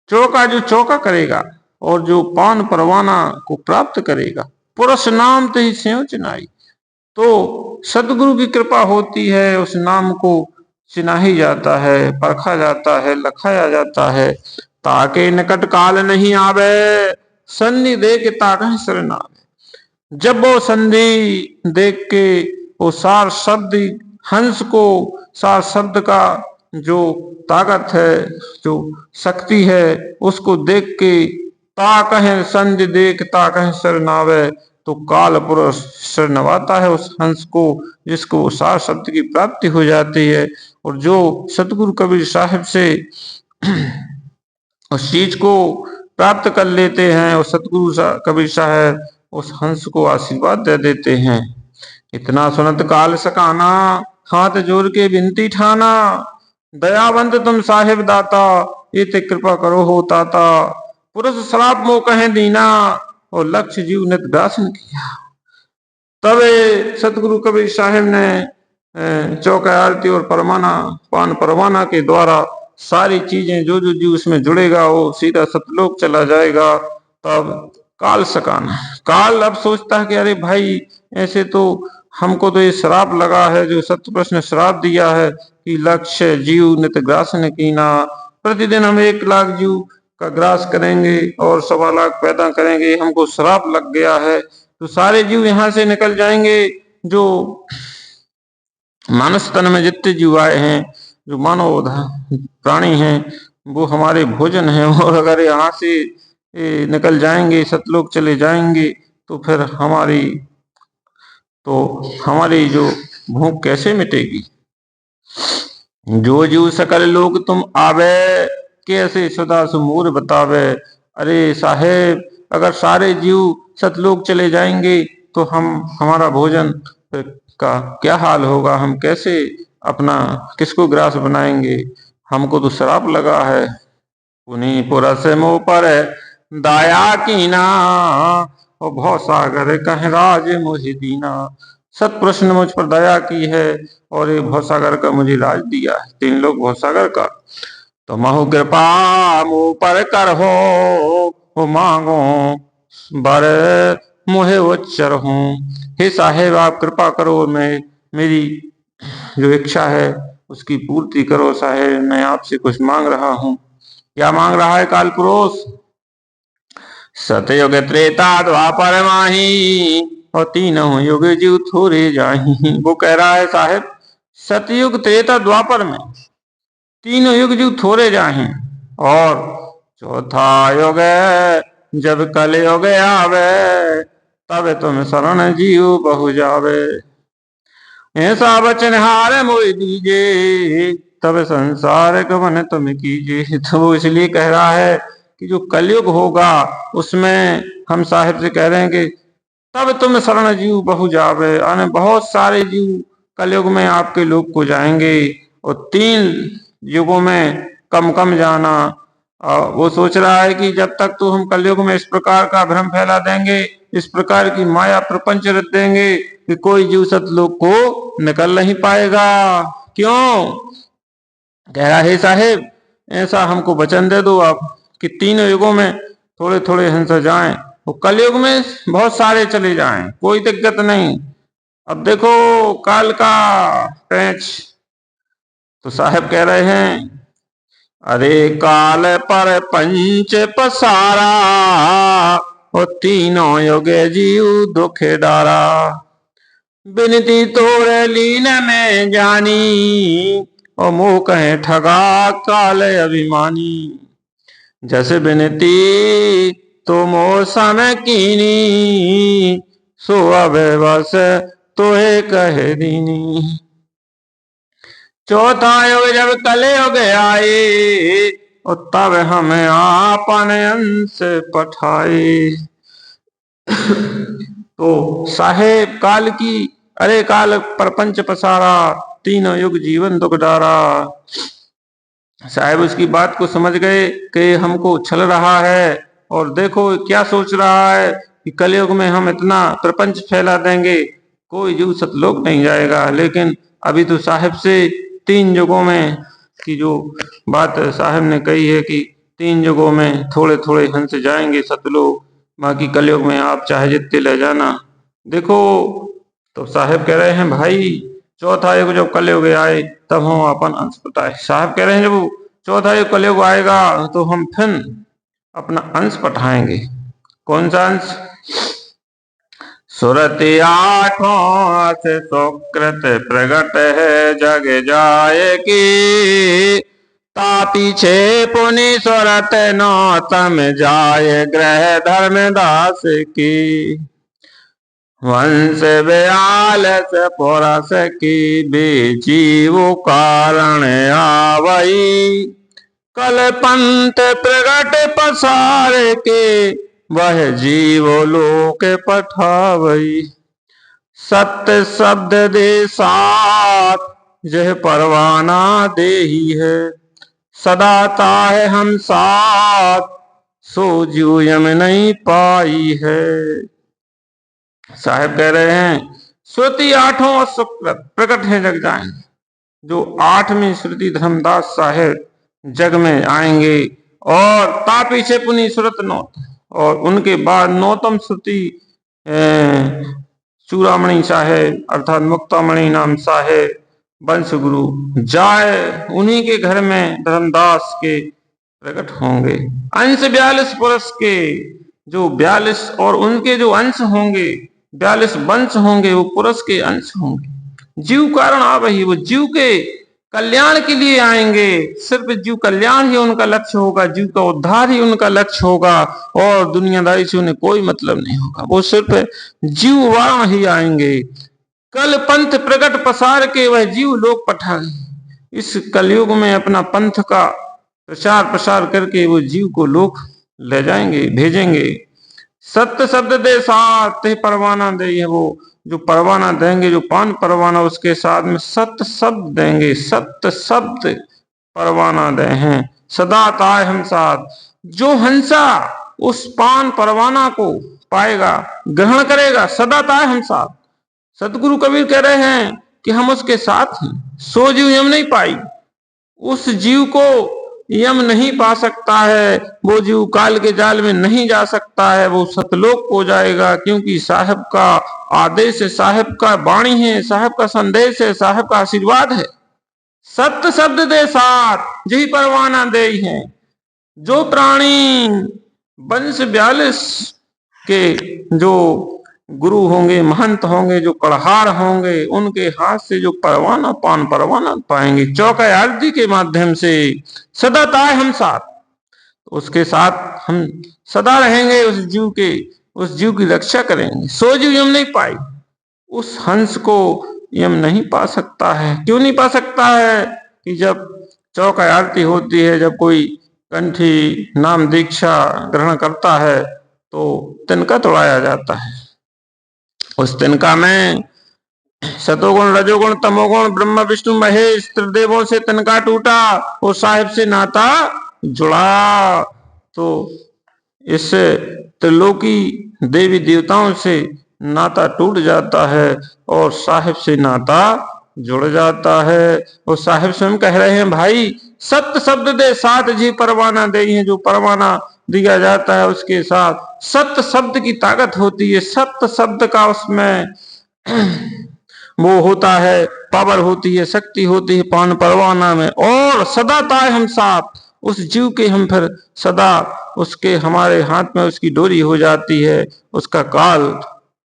चौका जो चौका करेगा और जो पान परवाना को प्राप्त करेगा, पुरुष नाम ही स्यों चिनाई। तो सदगुरु की कृपा होती है, उस नाम को चिन्हा ही जाता है, परखा जाता है, लखाया जाता है। ताके निकट काल नहीं आवे, संधि देख ताकहि शरण आवे। जब वो संधि देख के वो सार शब्द हंस को, सार शब्द का जो ताकत है, जो शक्ति है, उसको देख के ताकहि संधि देख ताकहि शरण आवे, तो काल पुरुष शरणवाता है उस हंस को, जिसको सार शब्द की प्राप्ति हो जाती है। और जो सतगुरु कबीर साहिब से उस चीज को प्राप्त कर लेते हैं, और सतगुरु कबीर साहब उस हंस को आशीर्वाद दे देते हैं। इतना सुनत काल सकाना, हाथ जोड़ के विनती ठाना, दयावंत तुम साहिब दाता, ये ते कृपा करो हो ताता। पुरुष श्राप मोह कहे दीना, और लक्ष्य जीव नित ग्रासन किया। तब सतगुरु कबीर साहब ने चौका आरती और परमाना पान परवाना के द्वारा सारी चीजें जो जो जीव उसमें जुड़ेगा वो सीधा सतलोक चला जाएगा। तब काल सकाना, काल अब सोचता है कि अरे भाई ऐसे तो हमको तो ये श्राप लगा है, जो सत्यप्रश ने श्राप दिया है कि लक्ष्य जीव नित ग्रास ने कीना, प्रतिदिन हम 1 लाख जीव का ग्रास करेंगे और 1.25 लाख पैदा करेंगे, हमको श्राप लग गया है। तो सारे जीव यहाँ से निकल जाएंगे, जो मानस तन में जितने जीव आए हैं, जो मानव प्राणी हैं, वो हमारे भोजन हैं। और अगर यहाँ से निकल जाएंगे, सतलोक चले जाएंगे, तो फिर हमारी जो भूख कैसे मिटेगी। जो जीव सकल लोग तुम आवे, कैसे सदा सुमूर बतावे। अरे साहेब, अगर सारे जीव सतलोक चले जाएंगे तो हमारा भोजन का क्या हाल होगा, हम कैसे अपना किसको ग्रास बनाएंगे, हमको तो श्राप लगा है। पुनि पुरस मोह पर दाया कीना, और भव सागर कह राज मुझे दीना। सतपुरुष ने मुझ पर दया की है और ये भवसागर का मुझे राज दिया है, 3 लोग भवसागर का। तो महु कृपा मुँह पर कर हो मांगो बर मोहे उच्चर हूँ। हे साहेब, आप कृपा करो, मैं मेरी जो इच्छा है उसकी पूर्ति करो। साहेब, मैं आपसे कुछ मांग रहा हूँ। क्या मांग रहा है काल पुरुष? सतयुग त्रेता द्वापर माही, और 3 युग जीव थोड़े जाही। वो कह रहा है साहेब, सतयुग त्रेता द्वापर में 3 युग जीव थोड़े जाही, और 4था युग जब कल युग आवे, तब तुम शरण जीव बहु जावे। ऐसा वचन हार मोहि दीजे, तब संसार गमन तुम कीजिए। तो वो इसलिए कह रहा है कि जो कलयुग होगा उसमें हम साहिब से कह रहे हैं कि तब तुम शरण जीव बहु जावे, यानी बहुत सारे जीव कलयुग में आपके लोक को जाएंगे, और 3 युगों में कम कम जाना। वो सोच रहा है कि जब तक तो हम कलयुग में इस प्रकार का भ्रम फैला देंगे, इस प्रकार की माया प्रपंच रच देंगे कि कोई जीव सतलोक को निकल नहीं पाएगा। क्यों? कह रहा है साहेब, ऐसा हमको वचन दे दो आप कि 3 युगों में थोड़े थोड़े हंस जाएं, वो कलयुग में बहुत सारे चले जाएं, कोई दिक्कत नहीं। अब देखो काल का पैंच। तो साहब कह रहे हैं, अरे काल पर पंच पसारा, और 3 युग जीव दुख डारा। बिनती तोरे लीन में जानी, और मोह कहे ठगा काल अभिमानी। जैसे बिनती तो मोह सम कीनी, सो अब बस तोहे कहे दीनी। 4था युग जब कलयुग आए, और तब हमें आपन अंश पठाए। तो साहेब काल की, अरे काल प्रपंच पसारा, 3 युग जीवन दुख डारा। साहेब उसकी बात को समझ गए कि हमको छल रहा है, और देखो क्या सोच रहा है कि कलयुग में हम इतना प्रपंच फैला देंगे, कोई जीव सतलोक नहीं जाएगा। लेकिन अभी तो साहेब से 3 युगों में की जो बात साहब ने कही है कि 3 युगों में थोड़े थोड़े हंस जाएंगे सतलोक, बाकी कलयुग में आप चाहे जितने ले जाना। देखो तो साहब कह रहे हैं, भाई 4था युग जब कलयुग आए तब हम अपन अंश पटाए। साहब कह रहे हैं जब 4था युग कलयुग आएगा तो हम फिर अपना अंश पठाएंगे। कौन सा अंश? सुरति 8 से सुकृत प्रगट है जग जाए की, ता पीछे पुनि सुरत नो तम जाए ग्रह धर्मदास की। वंश बयालस पुरस की बेजीव कारण आवई, कल पंथ प्रगट पसार के वह जीव लोक पठावई। सत्य शब्द दे साथ यह परवाना दे ही है, सदा ताहे हम साथ सो जीव यम नहीं पाई है। साहेब कह रहे हैं श्रुति आठों असुकृत प्रकट है जग जाए। जो 8वीं श्रुति धर्मदास साहेब जग में आएंगे और ता पीछे पुनि श्रुत नौत, और उनके बाद 9तम श्रुति चूड़ामणि साहेब अर्थात मुक्तामणि नाम साहेब वंश गुरु जाए, उन्हीं के घर में धर्मदास के प्रकट होंगे। अंश 42 पुरुष के, जो 42 और उनके जो अंश होंगे 42 वंश होंगे, वो पुरुष के अंश होंगे। जीव कारण आ वही, वो जीव के कल्याण के लिए आएंगे। सिर्फ जीव कल्याण ही उनका लक्ष्य होगा, जीव का उद्धार ही उनका लक्ष्य होगा, और दुनियादारी से उन्हें कोई मतलब नहीं होगा। वो सिर्फ जीव वाण ही आएंगे। कल पंथ प्रकट पसार के वह जीव लोक पठाए। इस कलयुग में अपना पंथ का प्रचार प्रसार करके वो जीव को लोक ले जाएंगे, भेजेंगे। सत्य शब्द दे साथ ते परवाना दे, वो जो परवाना देंगे, जो पान परवाना, उसके साथ में सत्य शब्द देंगे। सत्य शब्द परवाना दे हैं सदा ताय हम साथ। जो हंसा उस पान परवाना को पाएगा, ग्रहण करेगा, सदा ताय हम साथ। सतगुरु कबीर कह रहे हैं कि हम उसके साथ हैं। सो जीव यम नहीं पाई, उस जीव को यम नहीं पा सकता है, वो जीव काल के जाल में नहीं जा सकता है, वो सतलोक हो जाएगा। क्योंकि साहब का आदेश है, साहब का वाणी है, साहब का संदेश है, साहब का आशीर्वाद है। सत्य शब्द दे साथ यही परवाना दे है। जो प्राणी वंश 42 के जो गुरु होंगे, महंत होंगे, जो कड़हार होंगे, उनके हाथ से जो परवाना पान परवाना पाएंगे चौका आरती के माध्यम से, सदा ताय हम साथ, उसके साथ हम सदा रहेंगे। उस जीव की रक्षा करेंगे। सो जीव यम नहीं पाई, उस हंस को यम नहीं पा सकता है। क्यों नहीं पा सकता है? कि जब चौका आरती होती है, जब कोई कंठी नाम दीक्षा ग्रहण करता है तो तिनका तोड़ाया जाता है। उस तिनका में सतोगुण रजोगुण तमोगुण ब्रह्मा विष्णु महेश त्रिदेवों से तिनका टूटा और साहिब से नाता जुड़ा। तो इस त्रिलोकी देवी देवताओं से नाता टूट जाता है और साहिब से नाता जुड़ जाता है। और साहिब स्वयं कह रहे हैं, भाई सत्य शब्द दे साथ जी परवाना दे है। जो परवाना दिया जाता है उसके साथ सत्य शब्द की ताकत होती है। सत्य शब्द का उसमें वो होता है, पावर होती है, शक्ति होती है पान परवाना में। और सदा ताय हम साथ, उस जीव के हम फिर सदा उसके हमारे हाथ में उसकी डोरी हो जाती है। उसका काल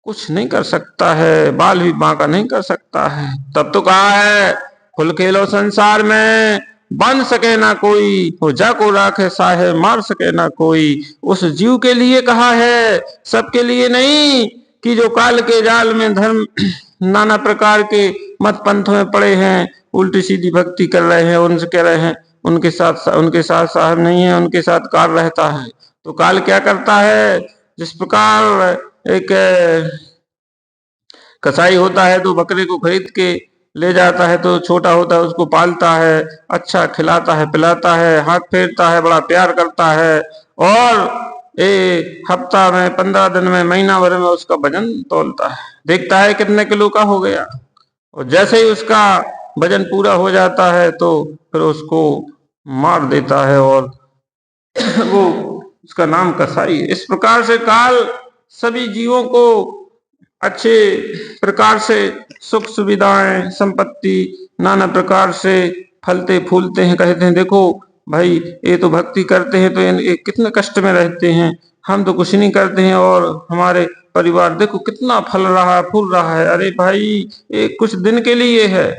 कुछ नहीं कर सकता है, बाल भी बांका नहीं कर सकता है। तब तो कहा है खुल खेलो संसार में, बन सके ना कोई, हो जा को राखे साहे मार सके ना कोई। उस जीव के लिए कहा है, सबके लिए नहीं। कि जो काल के जाल में धर्म नाना प्रकार के मत पंथों में पड़े हैं, उल्टी सीधी भक्ति कर रहे हैं, उनसे कह रहे हैं उनके साथ साहब नहीं है, उनके साथ काल रहता है। तो काल क्या करता है? जिस प्रकार एक कसाई होता है तो बकरे को खरीद के ले जाता है, तो छोटा होता है उसको पालता है, अच्छा खिलाता है, पिलाता है, हाथ फेरता है, बड़ा प्यार करता है, और हफ्ता में 15 दिन में महीना भर में उसका वजन तोलता है, देखता है कितने किलो का हो गया। और जैसे ही उसका वजन पूरा हो जाता है तो फिर उसको मार देता है, और वो उसका नाम कसाई है। इस प्रकार से काल सभी जीवों को अच्छे प्रकार से सुख सुविधाएं संपत्ति नाना प्रकार से फलते फूलते हैं। कहते हैं देखो भाई ये तो भक्ति करते हैं तो ये कितने कष्ट में रहते हैं, हम तो कुछ नहीं करते हैं और हमारे परिवार देखो कितना फल रहा है, फूल रहा है। अरे भाई ये कुछ दिन के लिए है।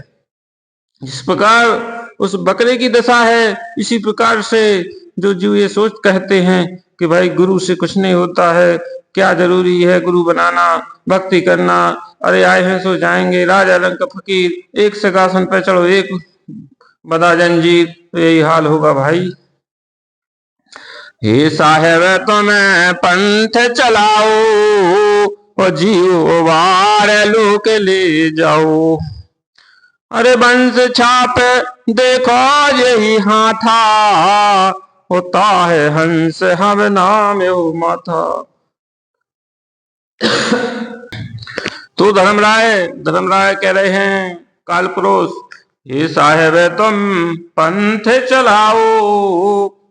जिस प्रकार उस बकरे की दशा है, इसी प्रकार से जो जीव ये सोच कहते हैं कि भाई गुरु से कुछ नहीं होता है, क्या जरूरी है गुरु बनाना, भक्ति करना, अरे आए हैं सो जाएंगे, राजा रंग का फकीर, एक सिंहासन पे चढ़ो एक बदा जंजीर, तो यही हाल होगा भाई। हे साहेब तुम्हें पंथ चलाओ और जीव वार लोक ले जाओ। अरे वंश छाप देखो यही हाथा, होता है हंस हम नाम माथा। तो धर्मराय कह रहे हैं काल पुरुष, हे साहेब तुम पंथ चलाओ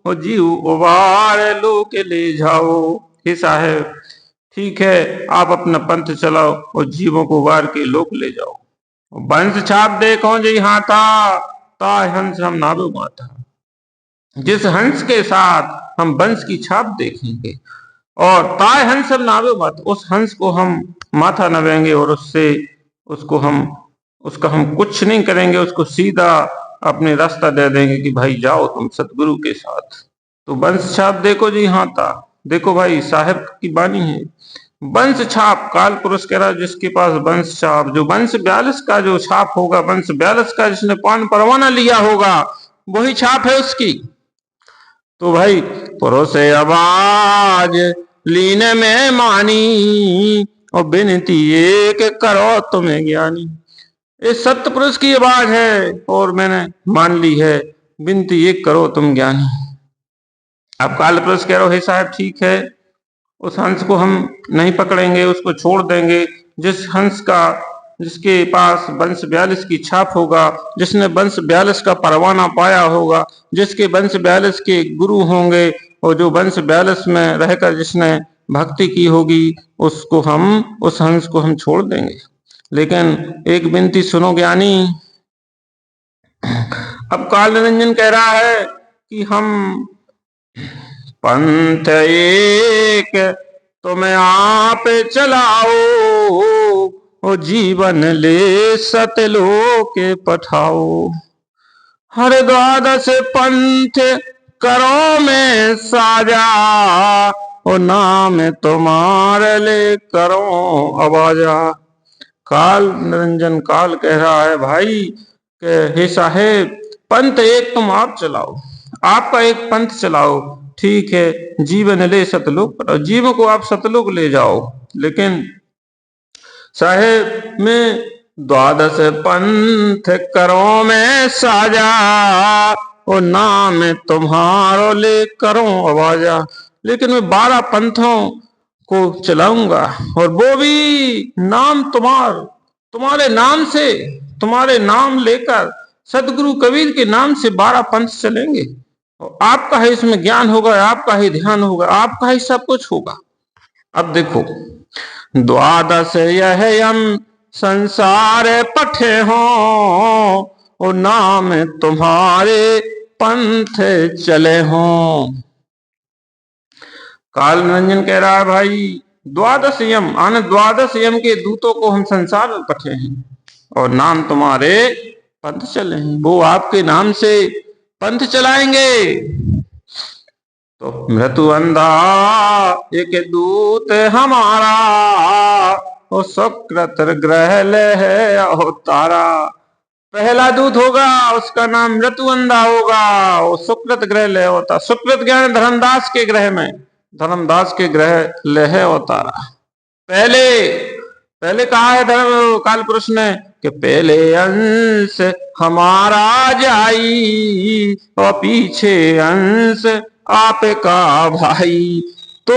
और जीव उबार लो के ले जाओ। हे साहेब ठीक है, आप अपना पंथ चलाओ और जीवों को उबार के लोक ले जाओ। वंश छाप देखो जी हाथा, ता हंस हम नाभो माथा। जिस हंस के साथ हम वंश की छाप देखेंगे और ताय हंस हम नाभो माथा, उस हंस को हम माथा नवेंगे और उसका हम कुछ नहीं करेंगे, उसको सीधा अपने रास्ता दे देंगे कि भाई जाओ तुम सतगुरु के साथ। तो वंश छाप देखो जी हाथा, देखो भाई साहेब की बानी है। वंश छाप, काल पुरुष कह रहा जिसके पास वंश छाप, जो वंश 42 का जो छाप होगा, वंश 42 का जिसने पान परवाना लिया होगा, वही छाप है उसकी। तो भाई पुरुष आवाज लीने में मानी और विनती एक करो तुम्हें ज्ञानी। इस सत्य पुरुष की आवाज है और मैंने मान ली है, विनती एक करो तुम ज्ञानी। अब काल पुरुष कह रहे हो हे साहब ठीक है, उस हंस को हम नहीं पकड़ेंगे, उसको छोड़ देंगे। जिसके पास वंश 42 की छाप होगा, जिसने वंश 42 का परवाना पाया होगा, जिसके वंश 42 के गुरु होंगे और जो वंश 42 में रहकर जिसने भक्ति की होगी, उस हंस को हम छोड़ देंगे। लेकिन एक विनती सुनो ज्ञानी। अब काल निरंजन कह रहा है कि हम पंथ एक तुम्हें आप चलाओ और जीवन ले सतलोक पठाओ। हर द्वादश पंथ करो में साजा और नाम तुम्हारे ले करो आवाजा। काल निरंजन काल कह रहा है भाई कि हे साहेब पंथ एक तुम आप चलाओ, आपका एक पंथ चलाओ, ठीक है, जीवन ले सतलोक पर, जीव को आप सतलोक ले जाओ। लेकिन साहेब मैं 12 पंथ करो में साजा और नाम तुम्हारो ले करो आवाजा। लेकिन मैं 12 पंथों को चलाऊंगा और वो भी नाम तुम्हारे नाम से, तुम्हारे नाम लेकर सदगुरु कबीर के नाम से 12 पंथ चलेंगे और आपका ही इसमें ज्ञान होगा, आपका ही ध्यान होगा, आपका ही सब कुछ होगा। अब देखो 12 यह यम संसार पठे हो और नाम तुम्हारे पंथ चले हो। काल निरंजन कह रहा है भाई 12 यम आने 12 यम के दूतों को हम संसार में पठे हैं और नाम तुम्हारे पंथ चले हैं, वो आपके नाम से पंथ चलाएंगे। तो मृत्यु अंधा एक दूत हमारा और सुकृत ग्रह ले है अवतारा। पहला दूत होगा उसका नाम मृत्यु अंधा होगा और सुकृत ग्रह ले होता। सुकृत ज्ञान धर्मदास के ग्रह में, धर्मदास के ग्रह ले है अवतारा। पहले कहा है धर्म काल पुरुष ने कि पहले अंश हमारा जाई और पीछे अंश आपका भाई। तो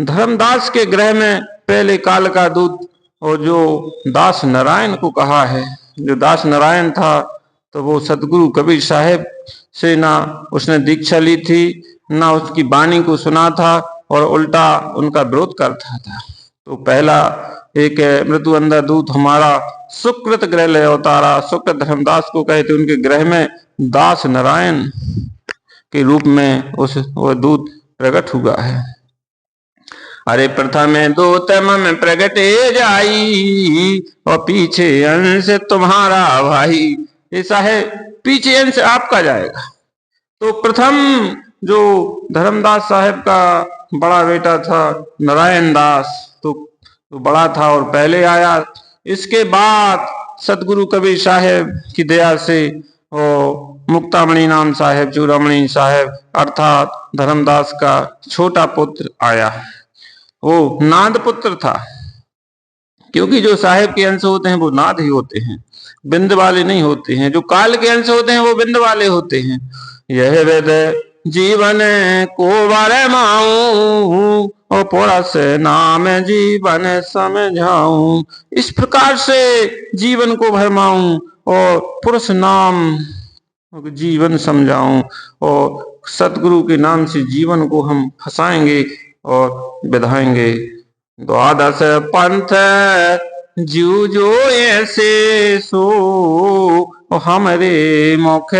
धर्मदास के ग्रह में पहले काल का दूत और जो दास नारायण को कहा है, जो दास नारायण था तो वो सतगुरु कबीर साहेब से ना उसने दीक्षा ली थी, ना उसकी वाणी को सुना था और उल्टा उनका विरोध करता था। तो पहला एक मृत्यु अंधा दूत हमारा सुकृत ग्रह ले अवतारा। सुकृत धर्मदास को कहते, उनके ग्रह में दास नारायण के रूप में वो दूत प्रकट हुआ है। अरे प्रथम दूत मन प्रगटे जाई और पीछे अंश तुम्हारा भाई। ऐसा है पीछे अंश आपका जाएगा। तो प्रथम जो धर्मदास साहेब का बड़ा बेटा था नारायण दास, तो बड़ा था और पहले आया। इसके बाद सतगुरु कबीर साहेब की दया से मुक्तामणि नाम साहेब, चूड़ामणि साहेब अर्थात धर्मदास का छोटा पुत्र आया। वो नाद पुत्र था, क्योंकि जो साहेब के अंश होते हैं वो नाद ही होते हैं, बिंद वाले नहीं होते हैं। जो काल के अंश होते हैं वो बिंद वाले होते हैं। यह वेद जीवन को बरमाऊं, और पुरस नाम जीवन समझाऊं। इस प्रकार से जीवन को भरमाऊं और पुरुष नाम जीवन समझाऊं, और सतगुरु के नाम से जीवन को हम फंसाएंगे और बिधाएंगे। द्वादश पंथ जीव जो ऐसे सो, हमारे मुख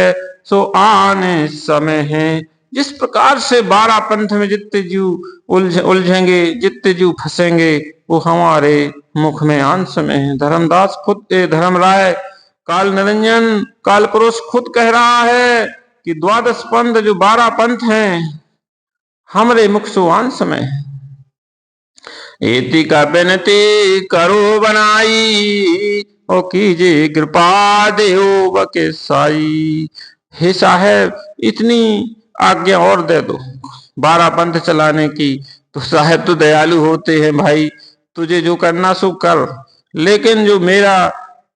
सो आने समय है। जिस प्रकार से 12 पंथ में जितने जीव उलझेंगे, जितने जीव फंसेंगे, वो हमारे मुख में आन समय है। धर्मदास खुद धर्मराय काल निरंजन काल पुरुष खुद कह रहा है कि द्वादश पंथ जो 12 पंथ हैं हमारे मुख सो आन समय है। एति का विनती करो बनाई, और कीजिए कृपा देव बके साई। हे साहेब इतनी आज्ञा और दे दो 12 पंथ चलाने की। तो साहेब तो दयालु होते हैं भाई, तुझे जो करना सो कर, लेकिन जो मेरा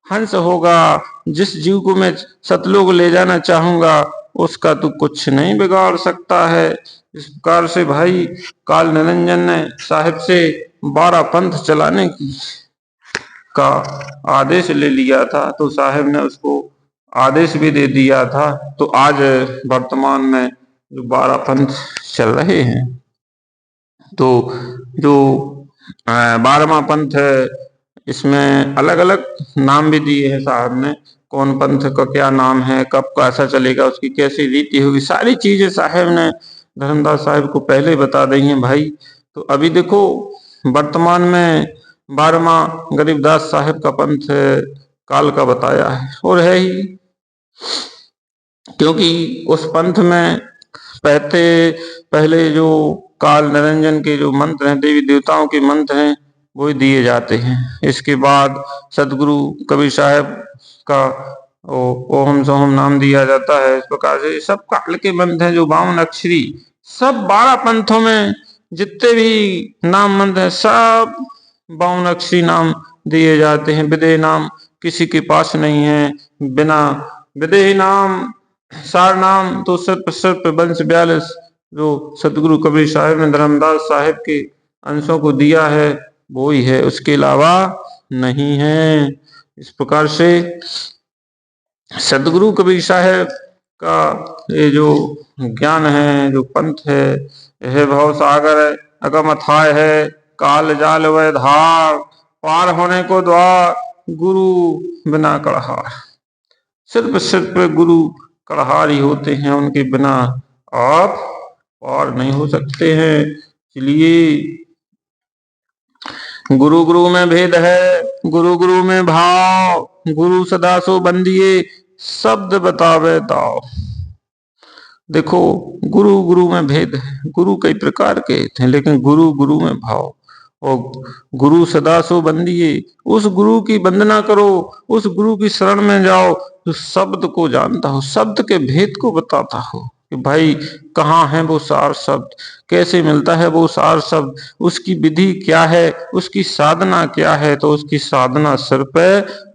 हंस होगा, जिस जीव को मैं सतलोक ले जाना चाहूंगा, उसका तू कुछ नहीं बिगाड़ सकता है। इस प्रकार से भाई काल निरंजन ने साहिब से 12 पंथ चलाने का आदेश ले लिया था, तो साहिब ने उसको आदेश भी दे दिया था। तो आज वर्तमान में जो 12 पंथ चल रहे हैं, तो जो 12वां पंथ है, इसमें अलग अलग नाम भी दिए हैं साहब ने। कौन पंथ का क्या नाम है, कब कैसा चलेगा, उसकी कैसी रीति होगी, सारी चीजें साहब ने धर्मदास साहब को पहले बता दी हैं भाई। तो अभी देखो वर्तमान में 12वां गरीबदास साहब का पंथ काल का बताया है, और है ही, क्योंकि उस पंथ में पहले जो काल निरंजन के जो मंत्र हैं, देवी देवताओं के मंत्र हैं, वो ही दिए जाते हैं। इसके बाद सदगुरु कबीर साहब का ओम सोहम नाम दिया जाता है। इस प्रकार से सब काल के मंत्र हैं जो 52 अक्षरी, सब 12 पंथों में जितने भी नाम मंत्र हैं, सब 52 अक्षरी नाम दिए जाते हैं। विदेह नाम किसी के पास नहीं है, बिना विदेह नाम सार नाम तो सर्प वंश 42 जो सतगुरु कबीर साहब ने धर्मदास साहब के अंशों को दिया है, वो ही है, उसके अलावा नहीं है। इस प्रकार से सतगुरु कबीर साहब का ये जो ज्ञान है, जो पंथ है, यह भव सागर अगम अथाय है, काल जाल वह धार, पार होने को द्वार, गुरु बिना कड़हार। सिर्फ गुरु कड़हार ही होते हैं, उनके बिना आप पार नहीं हो सकते हैं। इसलिए गुरु गुरु में भेद है, गुरु गुरु में भाव, गुरु सदा सो बंदिए, शब्द बतावे दाव। देखो गुरु गुरु में भेद है, गुरु कई प्रकार के थे, लेकिन गुरु गुरु में भाव, और गुरु सदा सो बंदिए, उस गुरु की वंदना करो, उस गुरु की शरण में जाओ जो शब्द को जानता हो, शब्द के भेद को बताता हो कि भाई कहाँ है वो सार शब्द, कैसे मिलता है वो सार शब्द, उसकी विधि क्या है, उसकी साधना क्या है। तो उसकी साधना सिर्फ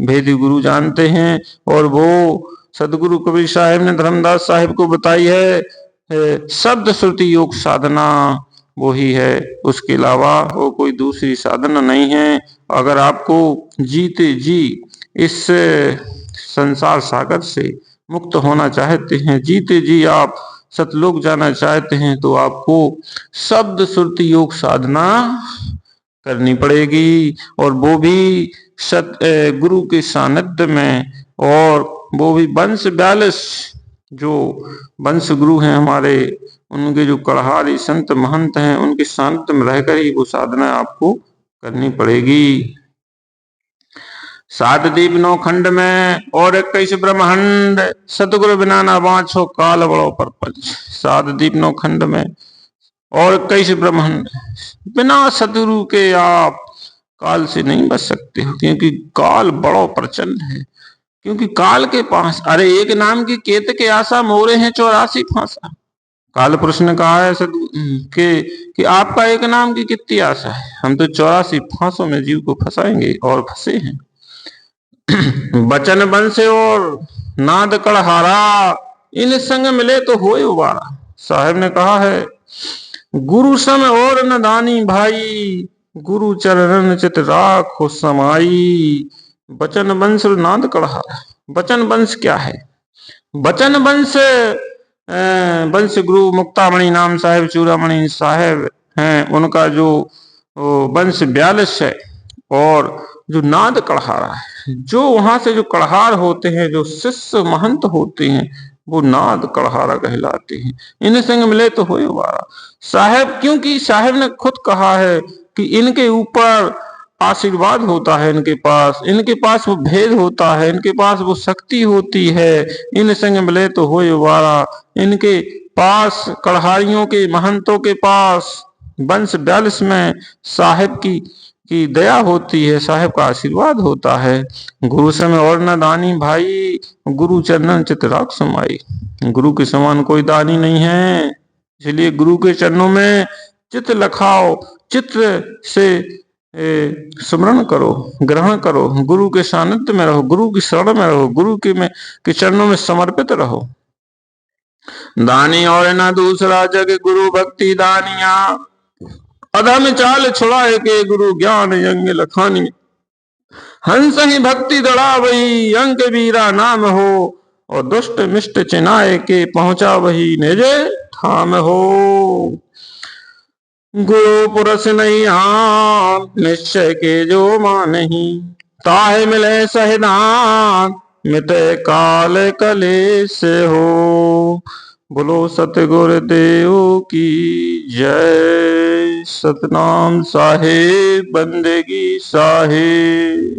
भेदी गुरु जानते हैं, और वो सदगुरु कबीर साहब ने धर्मदास साहब को बताई है। शब्द श्रुति योग साधना वो ही है, उसके अलावा वो कोई दूसरी साधना नहीं है। अगर आपको जीते जी इस संसार सागर से मुक्त होना चाहते हैं, जीते जी आप सतलोक जाना चाहते हैं, तो आपको शब्द श्रुति योग साधना करनी पड़ेगी, और वो भी गुरु के सानिध्य में, और वो भी वंश 42 जो वंश गुरु हैं हमारे, उनके जो कड़हारी संत महंत हैं, उनके सानिध्य में रहकर ही वो साधना आपको करनी पड़ेगी। 7 दीप 9 खंड में और 21 ब्रह्मांड, सतगुरु बिना ना बाँचो काल बड़ो परपंच। 7 दीप 9 खंड में और 21 ब्रह्मांड, बिना सतगुरु के आप काल से नहीं बच सकते हो, क्योंकि काल बड़ो प्रचंड है। क्योंकि काल के पास, अरे एक नाम की केत के आशा मोरे हैं 84 फांसा। काल पुरुष ने कहा है कि आपका एक नाम की कितनी आशा है, हम तो 84 फांसों में जीव को फंसाएंगे और फंसे हैं। बचन बंसे और नाद कड़हारा, इन संग मिले तो होए उबारा। साहब ने कहा है, गुरु सम और न दानी भाई, गुरु चरणन चित राखो समाई। बचन वंश नाद कढ़ा। बचन वंश क्या है? बचन वंश वंश गुरु मुक्तामणि नाम साहेब चूड़ामणि साहेब हैं, उनका जो वंश 42 है। और जो नाद कढ़ारा है, जो वहां से जो कढ़ार होते हैं, जो शिष्य महंत होते हैं, वो नाद कढ़ारा कहलाते हैं। इन संग मिले तो होए वारा साहेब, क्योंकि साहेब ने खुद कहा है कि इनके ऊपर आशीर्वाद होता है, इनके पास वो भेद होता है, इनके पास वो शक्ति होती है। इन संग मिले तो होए वारा, इनके पास कढ़ारियों के महंतों के पास वंश 42 में साहेब की दया होती है, साहेब का आशीर्वाद होता है। गुरु समय और न दानी भाई, गुरु चरणन चित राख समाई। गुरु के समान कोई दानी नहीं है, इसलिए गुरु के चरणों में चित्त लखाओ, चित्र से स्मरण करो, ग्रहण करो, गुरु के सानिध्य में रहो, गुरु की शरण में रहो, गुरु के चरणों में समर्पित रहो। दानी और न दूसरा जग गुरु भक्ति दानिया, अधम चाल छुड़ाए के गुरु ज्ञान यंग लखानी। हंस ही भक्ति दड़ा वही अंक वीरा नाम हो, और दुष्ट मिष्ट चिनाए के पहुंचा वही निज धाम हो। गुरु पुरुष नहीं आन, निश्चय के जो मानही, ताहे मिले सहदान, मिटे काल कलेश हो। बोलो सतगुरु देव की जय। सतनाम साहेब बंदगी साहेब।